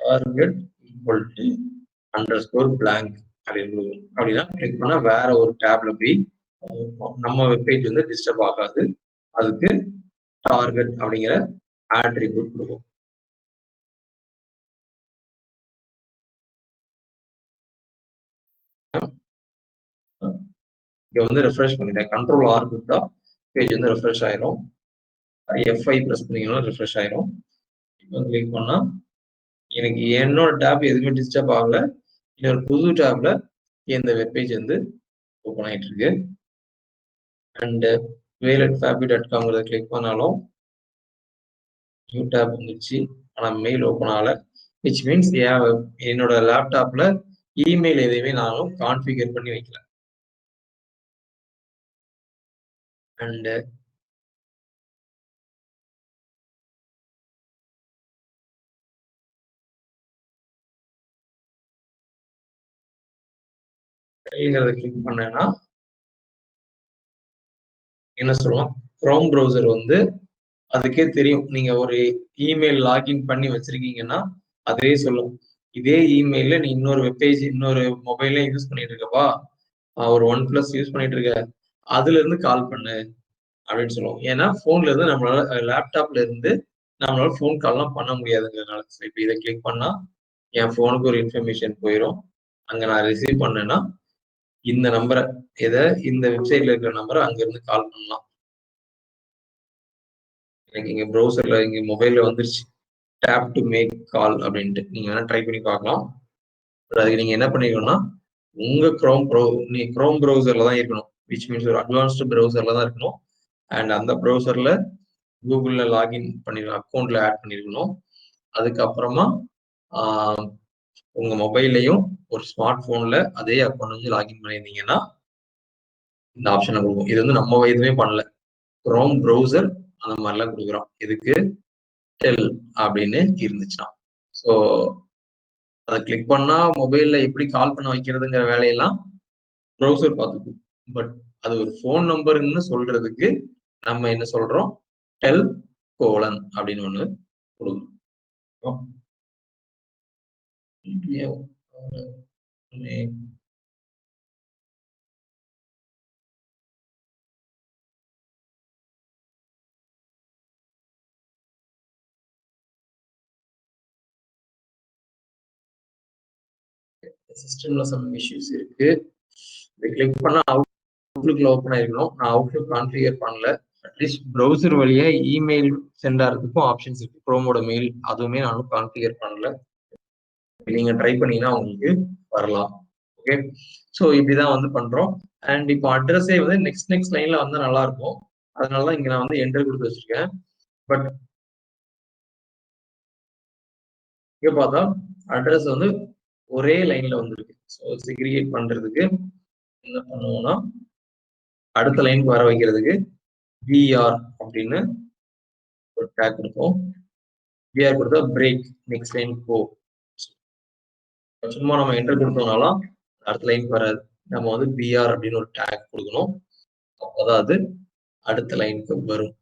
டார்கெட் ஈக்குவல் டு _blank அப்படின்னு அப்படின்னா கிளிக் பண்ணா வேற ஒரு டேப்ல போய் நம்ம வெப்பேஜ் வந்து டிஸ்டர்ப் ஆகாது. அதுக்கு டார்கெட் அப்படிங்கிற ஆட்ரிபியூட் கொடுக்கும். இங்க வந்து ரெஃப்ரெஷ் பண்ணிட்டேன். கண்ட்ரோல் ஆர் கொடுத்தா பேஜ் வந்து ரெஃப்ரெஷ் ஆயிரும். F5 பிரஸ் பண்ணீங்கன்னா ரெஃப்ரெஷ் ஆயிரும். இப்போ கிளிக் பண்ணா எனக்கு என்னோட டேப் எதுவுமே டிஸ்டர்ப் ஆகல. இன்னொரு புது டேப்ல இந்த வெப்பேஜ் வந்து ஓப்பன் ஆயிட்டு இருக்கு. அண்ட் mail@fabby.com கிளிக் பண்ணாலும் நியூ டேப் வந்துச்சு. ஆனா மெயில் ஓப்பன் ஆகல. விச் மீன்ஸ் என்னோட லேப்டாப்ல இமெயில் எதையுமே நானும் கான்ஃபிகர் பண்ணி வைக்கல. அண்ட் கிளிக் பண்ணேன்னா என்ன சொல்லுவோம், குரோம் ப்ரௌசர் வந்து அதுக்கே தெரியும். நீங்க ஒரு இமெயில் லாகின் பண்ணி வச்சிருக்கீங்கன்னா அதே சொல்லும். இதே இமெயில நீ இன்னொரு வெப்பேஜ் இன்னொரு மொபைல்ல யூஸ் பண்ணிட்டு இருக்கப்பா, ஒரு OnePlus யூஸ் பண்ணிட்டு இருக்க, அதுல இருந்து கால் பண்ணு அப்படின்னு சொல்லுவோம். ஏன்னா போன்ல இருந்து நம்மளால லேப்டாப்ல இருந்து நம்மளால போன் கால்லாம் பண்ண முடியாதுங்கிறதுனால. இப்ப இதை கிளிக் பண்ணா என் போனுக்கு ஒரு இன்ஃபர்மேஷன் போயிடும். அங்க நான் ரிசீவ் பண்ணேன்னா இந்த நம்பரை இந்த வெப்சைட்ல இருக்கிற நம்பரை அங்க இருந்து கால் பண்ணலாம். எனக்கு இங்க ப்ரௌசர்ல இங்க மொபைல்ல வந்துருச்சு டேப் டு மேக் கால் அப்படின்ட்டு. நீங்க வேணா ட்ரை பண்ணி பார்க்கலாம். அதுக்கு நீங்க என்ன பண்ணிக்கணும்னா உங்க குரோம் ப்ரௌசர்ல தான் இருக்கணும். விச் மீன்ஸ் ஒரு அட்வான்ஸ்டு ப்ரௌசர்ல தான் இருக்கணும். அண்ட் அந்த ப்ரௌசர்ல கூகுள்ல லாகின் பண்ணிருக்கணும், அக்கௌண்ட்ல ஆட் பண்ணிருக்கணும். அதுக்கப்புறமா உங்க மொபைல்லையும் ஒரு ஸ்மார்ட் போன்ல அதே அக்கௌண்ட் வந்து லாகின் பண்ணியிருந்தீங்கன்னா இந்த ஆப்ஷனை கொடுக்கும். இது வந்து நம்ம எதுவுமே பண்ணல, குரோம் ப்ரௌசர் அந்த மாதிரிலாம் கொடுக்குறோம். இதுக்கு டெல் அப்படின்னு இருந்துச்சுன்னா ஸோ அதை கிளிக் பண்ணா மொபைல்ல எப்படி கால் பண்ண வைக்கிறதுங்கிற வேலையெல்லாம் ப்ரௌசர் பார்த்துக்கும். பட் அது ஒரு ஃபோன் நம்பருன்னு சொல்றதுக்கு நம்ம என்ன சொல்றோம், டெல் கோலன் அப்படின்னு ஒண்ணு கொடுக்கணும். சிஸ்டம்ல சம் இஷ்யூஸ் இருக்கு. இதை கிளிக் பண்ணா அவுட்லுக்ல ஓப்பன் ஆயிருக்கணும். நான் அவுட்லுக் கான்ஃபிகர் பண்ணல. அட்லீஸ்ட் ப்ரௌசர் வழியா இமெயில் சென்ட் ஆகிறதுக்கும் ஆப்ஷன்ஸ் இருக்கு. குரோமோட மெயில் அதுவுமே நானும் கான்ஃபிகர் பண்ணல. நீங்க ட்ரை பண்ணீங்கன்னா உங்களுக்கு வரலாம். ஓகே, ஸோ இப்படிதான் வந்து பண்றோம். அண்ட் இப்போ அட்ரஸே வந்து நெக்ஸ்ட் லைன்ல வந்தா நல்லா இருக்கும். அதனாலதான் இங்க நான் வந்து என்டர் கொடுத்து வச்சிருக்கேன். பட் இங்க பார்த்தா அட்ரஸ் வந்து ஒரே லைன்ல வந்துருக்கு. ஸோ செக்ரிகேட் பண்றதுக்கு என்ன பண்ணுவோம்னா அடுத்த லைனுக்கு வர வைக்கிறதுக்கு பிஆர் அப்படின்னு ஒரு டேக் கொடுப்போம். பிஆர் கொடுத்தா பிரேக், நெக்ஸ்ட் லைன் போ. சும்மா நம்ம என்டர் கொடுத்தோம்னாலும் அடுத்த லைனுக்கு வராது. நம்ம வந்து பிஆர் அப்படின்னு ஒரு டேக் கொடுக்கணும். அப்போதான் அது அடுத்த லைனுக்கு வரும்.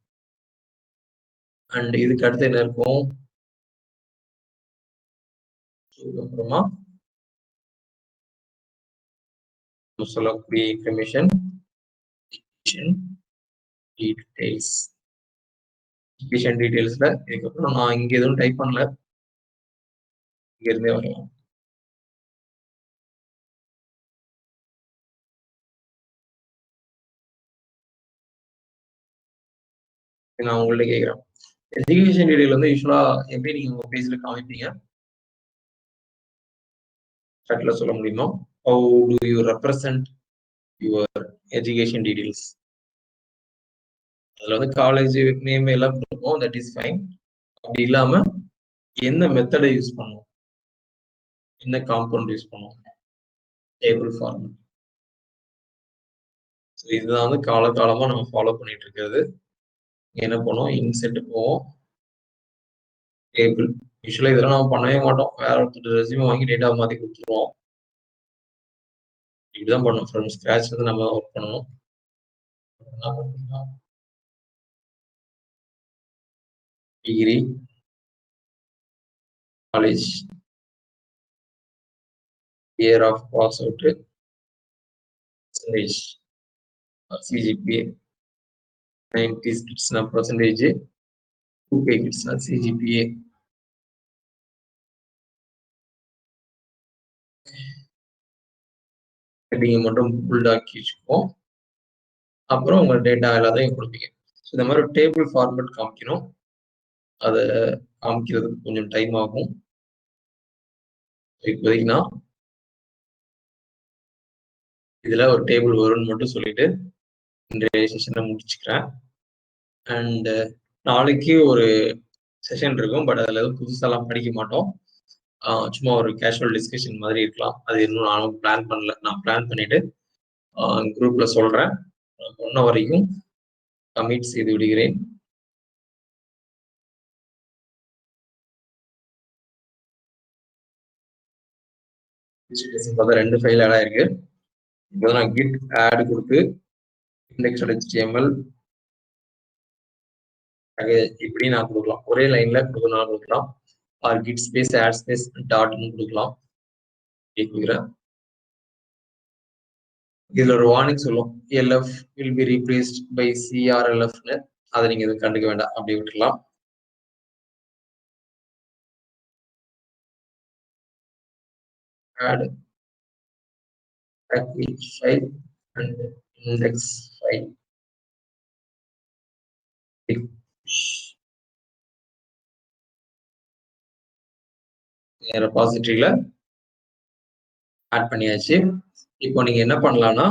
அண்ட் இதுக்கு அடுத்து என்ன இருக்கும், அப்புறமா சொல்லக்கூடிய இன்ஃபர்மேஷன் டீடைல்ஸ். டீடைல்ஸ்ல இதுக்கப்புறம் நான் இங்க எதுவும் டைப் பண்ணல, இங்க இருந்தே வரலாம். நான் உங்கள்ட்ட கேட்கிறேன், எஜுகேஷன் டீடைல் வந்து யூஸ்வலா எப்படி நீங்க உங்க பேஜ்ல காமிப்பீங்க, சாட்ல சொல்ல முடியுமா? How do you represent your education details? அதுல வந்து காலேஜ் நேம் எல்லாம் கொடுப்போம், தட் இஸ் ஃபைன். அப்படி இல்லாம என்ன மெத்தடை யூஸ் பண்ணுவோம், என்ன காம்பவுண்ட் யூஸ் பண்ணுவோம், டேபிள் ஃபார்மேட். இதுதான் வந்து காலகாலமா நம்ம ஃபாலோ பண்ணிட்டு இருக்கிறது. என்ன பண்ணுவோம், இன்செர்ட் போவோம், டேபிள். யூஸ்வலா இதெல்லாம் நம்ம பண்ணவே மாட்டோம், வேற ஒருத்தர் ரெஸ்யூம் வாங்கி டேட்டா மாத்தி கொடுத்துருவோம். இப்படிதான் பண்ணணும். ஃப்ரம் ஸ்கிராச் வந்து நம்ம ஒர்க் பண்ணணும். Degree, college, year of pass out, percentage, CGPA 90 கிட்ஸ்னா பர்சன்டேஜ், 2K கிட்ஸ்னா சிஜிபிஏ. ஹெட்டிங்கை மட்டும் புல்டாக்கி வச்சுக்குவோம். அப்புறம் உங்க டேட்டா எல்லாத்தையும் கொடுப்பீங்க. இந்த மாதிரி ஒரு டேபிள் ஃபார்மேட் காமிக்கணும். அதை காமிக்கிறதுக்கு கொஞ்சம் டைம் ஆகும். இப்போதைக்கு நான் இதுல ஒரு டேபிள் வரும்னு மட்டும் சொல்லிட்டு இன்றைய செஷனை முடிச்சுக்கிறேன். அண்ட் நாளைக்கு ஒரு செஷன் இருக்கும். பட் அதுல எதுவும் புதுசாலாம் படிக்க மாட்டோம். சும்மா ஒரு கேஷுவல் டிஸ்கஷன் மாதிரி இருக்கலாம். அது இன்னும் நானும் பிளான் பண்ணல. நான் பிளான் பண்ணிட்டு குரூப்ல சொல்றேன். சொன்ன வரைக்கும் கமிட் செய்து விடுகிறேன். பார்த்தா 2 ஃபைல் ஆட் ஆயிருக்கு. இப்போ நான் git add கொடுத்து index.html இப்படி நான் கொடுக்கலாம். ஒரே லைன்ல கொடுக்கலாம். Or git space add space டாட்னு கொடுக்கலாம். கேட்குறேன். இதுல ஒரு வார்னிங் சொல்லும், LF will be replaced by CRLFன்னு. அதை நீங்க எதுவும் கண்டுக்க வேண்டாம், அப்படி விட்டுலாம். add package file and index file. ரெபாசிட்டரியில ஆட் பண்ணியாச்சு. இப்போ நீங்க என்ன பண்ணலாம்னா,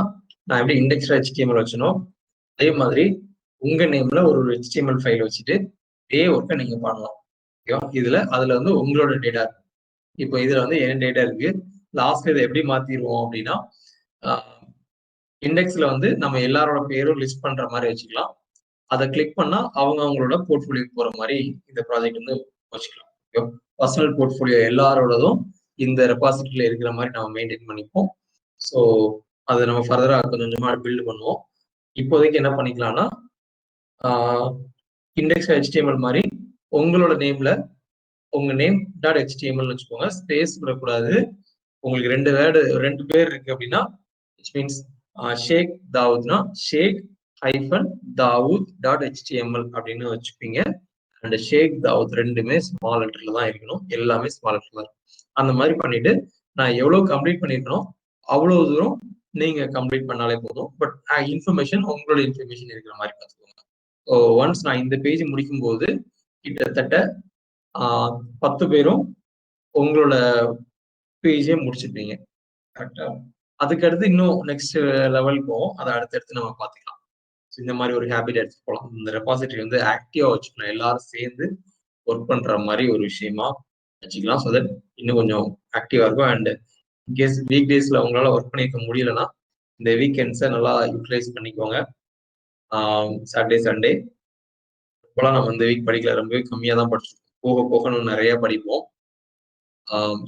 நான் எப்படி index.html வச்சனோ அதே மாதிரி உங்க நேம்ல ஒரு HTML ஃபைல் வச்சுட்டு இதே ஒர்க்கை நீங்க பண்ணலாம். ஓகேவா? அதுல வந்து உங்களோட டேட்டா இருக்கு. இப்போ இதுல வந்து என் டேட்டா இருக்கு. லாஸ்ட் இதை எப்படி மாத்திடுவோம் அப்படின்னா, இண்டெக்ஸ்ல வந்து நம்ம எல்லாரோட பேரும் லிஸ்ட் பண்ற மாதிரி வச்சுக்கலாம். அதை கிளிக் பண்ணா அவங்களோட போர்ட்ஃபோலியோ போற மாதிரி இந்த ப்ராஜெக்ட் வந்து வச்சுக்கலாம். பர்சனல் போர்ட்ஃபோலியோ எல்லாரோடதும் இந்த ரெபாசிட்டரியில இருக்கிற மாதிரி நம்ம மெயின்டைன் பண்ணிப்போம். ஸோ அதை நம்ம ஃபர்தரா கொஞ்சம் கொஞ்சமா பில்டு பண்ணுவோம். இப்போதைக்கு என்ன பண்ணிக்கலாம்னா, இண்டெக்ஸ் HTML மாதிரி உங்களோட நேம்ல உங்க நேம் டாட் HTML வச்சுக்கோங்க. ஸ்பேஸ் விடக்கூடாது. உங்களுக்கு 2 பேர் இருக்கு அப்படின்னா which means ஷேக் தாவூத்னா ஷேக் -தாவூத் டாட் HTML அப்படின்னு வச்சுப்பீங்க. அண்ட் ஷேக் தாவூத் ரெண்டுமே ஸ்மால் லெட்டர்ல தான் இருக்கணும். எல்லாமே ஸ்மால் லெட்டர்ல இருக்கும். அந்த மாதிரி பண்ணிட்டு நான் எவ்வளவு கம்ப்ளீட் பண்ணிருக்கணும் அவ்வளவு தூரம் நீங்க கம்ப்ளீட் பண்ணாலே போதும். பட் இன்ஃபர்மேஷன் உங்களோட இன்ஃபர்மேஷன் இருக்கிற மாதிரி பார்த்துக்கோங்க. ஒன்ஸ் நான் இந்த பேஜ் முடிக்கும் போது கிட்டத்தட்ட 10 பேரும் உங்களோட பேஜே முடிச்சிருப்பீங்க. கரெக்டா? அதுக்கடுத்து இன்னும் நெக்ஸ்ட் லெவல் போவோம். அதை அடுத்தடுத்து நம்ம பார்த்துக்கலாம். இந்த மாதிரி ஒரு ஹேபிட் எடுத்து போகலாம். இந்த ரெபாசிட்டரி வந்து ஆக்டிவா வச்சுக்கணும். எல்லாரும் சேர்ந்து ஒர்க் பண்ற மாதிரி ஒரு விஷயமா வச்சுக்கலாம். ஸோ தட் இன்னும் கொஞ்சம் ஆக்டிவா இருக்கும். அண்ட் இன்கேஸ் வீக் டேஸ்ல உங்களால ஒர்க் பண்ணிக்க முடியலன்னா இந்த வீக்கெண்ட்ஸை நல்லா யூட்டிலைஸ் பண்ணிக்கோங்க. சாட்டர்டே சண்டே இப்போலாம் நம்ம இந்த வீக் படிக்கல, ரொம்பவே கம்மியா தான் படிச்சிருக்கோம். போக போக நம்ம நிறைய படிப்போம்.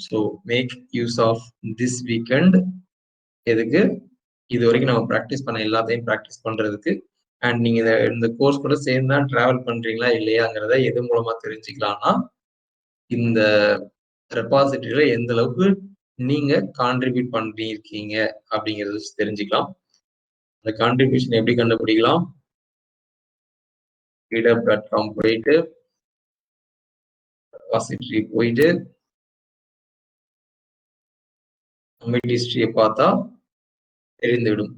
So make use of this weekend. எதுக்கு? இது வரைக்கும் நம்ம ப்ராக்டிஸ் பண்ண எல்லாத்தையும் ப்ராக்டிஸ் பண்றதுக்கு. அண்ட் நீங்க இந்த கோர்ஸ் கூட சேர்ந்து தான் டிராவல் பண்றீங்களா இல்லையாங்கிறத எது மூலமா தெரிஞ்சுக்கலாம்னா, இந்த ரெபாசிட்டரியில எந்த அளவுக்கு நீங்க கான்ட்ரிபியூட் பண்ணிருக்கீங்க அப்படிங்கிறது தெரிஞ்சுக்கலாம். அந்த கான்ட்ரிபியூஷன் எப்படி கண்டுபிடிக்கலாம்? GitHub.com போயிட்டு ரெபாசிட்டரி போயிட்டு கமிட் ஹிஸ்டரியை பார்த்தா தெரிந்துவிடும்.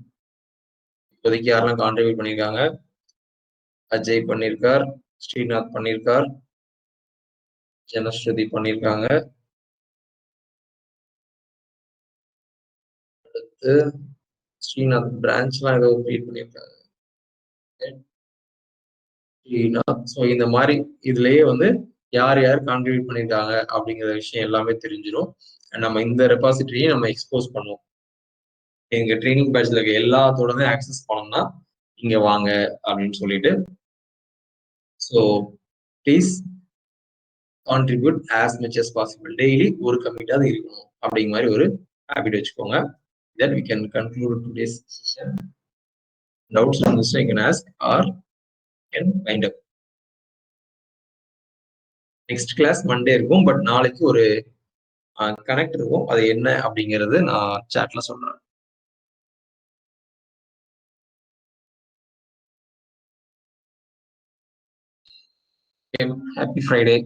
இப்போதைக்கு யாரெல்லாம் கான்ட்ரிபியூட் பண்ணியிருக்காங்க? அஜய் பண்ணியிருக்கார், ஸ்ரீநாத் பண்ணியிருக்கார், ஜனஸ்ருதி பண்ணியிருக்காங்க, அடுத்து ஸ்ரீநாத் பிரான்ச்லாம் ஏதோ கிரியேட் பண்ணியிருக்காங்க. ஸ்ரீநாத். ஸோ இந்த மாதிரி இதுலயே வந்து யார் யார் கான்ட்ரிபியூட் பண்ணியிருக்காங்க அப்படிங்கிற விஷயம் எல்லாமே தெரிஞ்சிடும். நம்ம இந்த ரெபாசிட்டரியை நம்ம எக்ஸ்போஸ் பண்ணுவோம். எங்க ட்ரைனிங் பேட்ச்ல இருக்க எல்லாத்தோட ஆக்சஸ் பண்ணோம்னா இங்க வாங்க அப்படின்னு சொல்லிட்டு. So please contribute as much as possible. Daily ஒரு கமிட்டாவது இருக்கணும் அப்படிங்கிற மாதிரி ஒரு ஹேபிட் வச்சுக்கோங்க. Then we can conclude today's session. Doubts on this you can ask or can wind up. Next class Monday இருக்கும். பட் நாளைக்கு ஒரு கனெக்ட் இருக்கும். அது என்ன அப்படிங்கிறது நான் சாட்ல சொல்றேன். Happy Friday.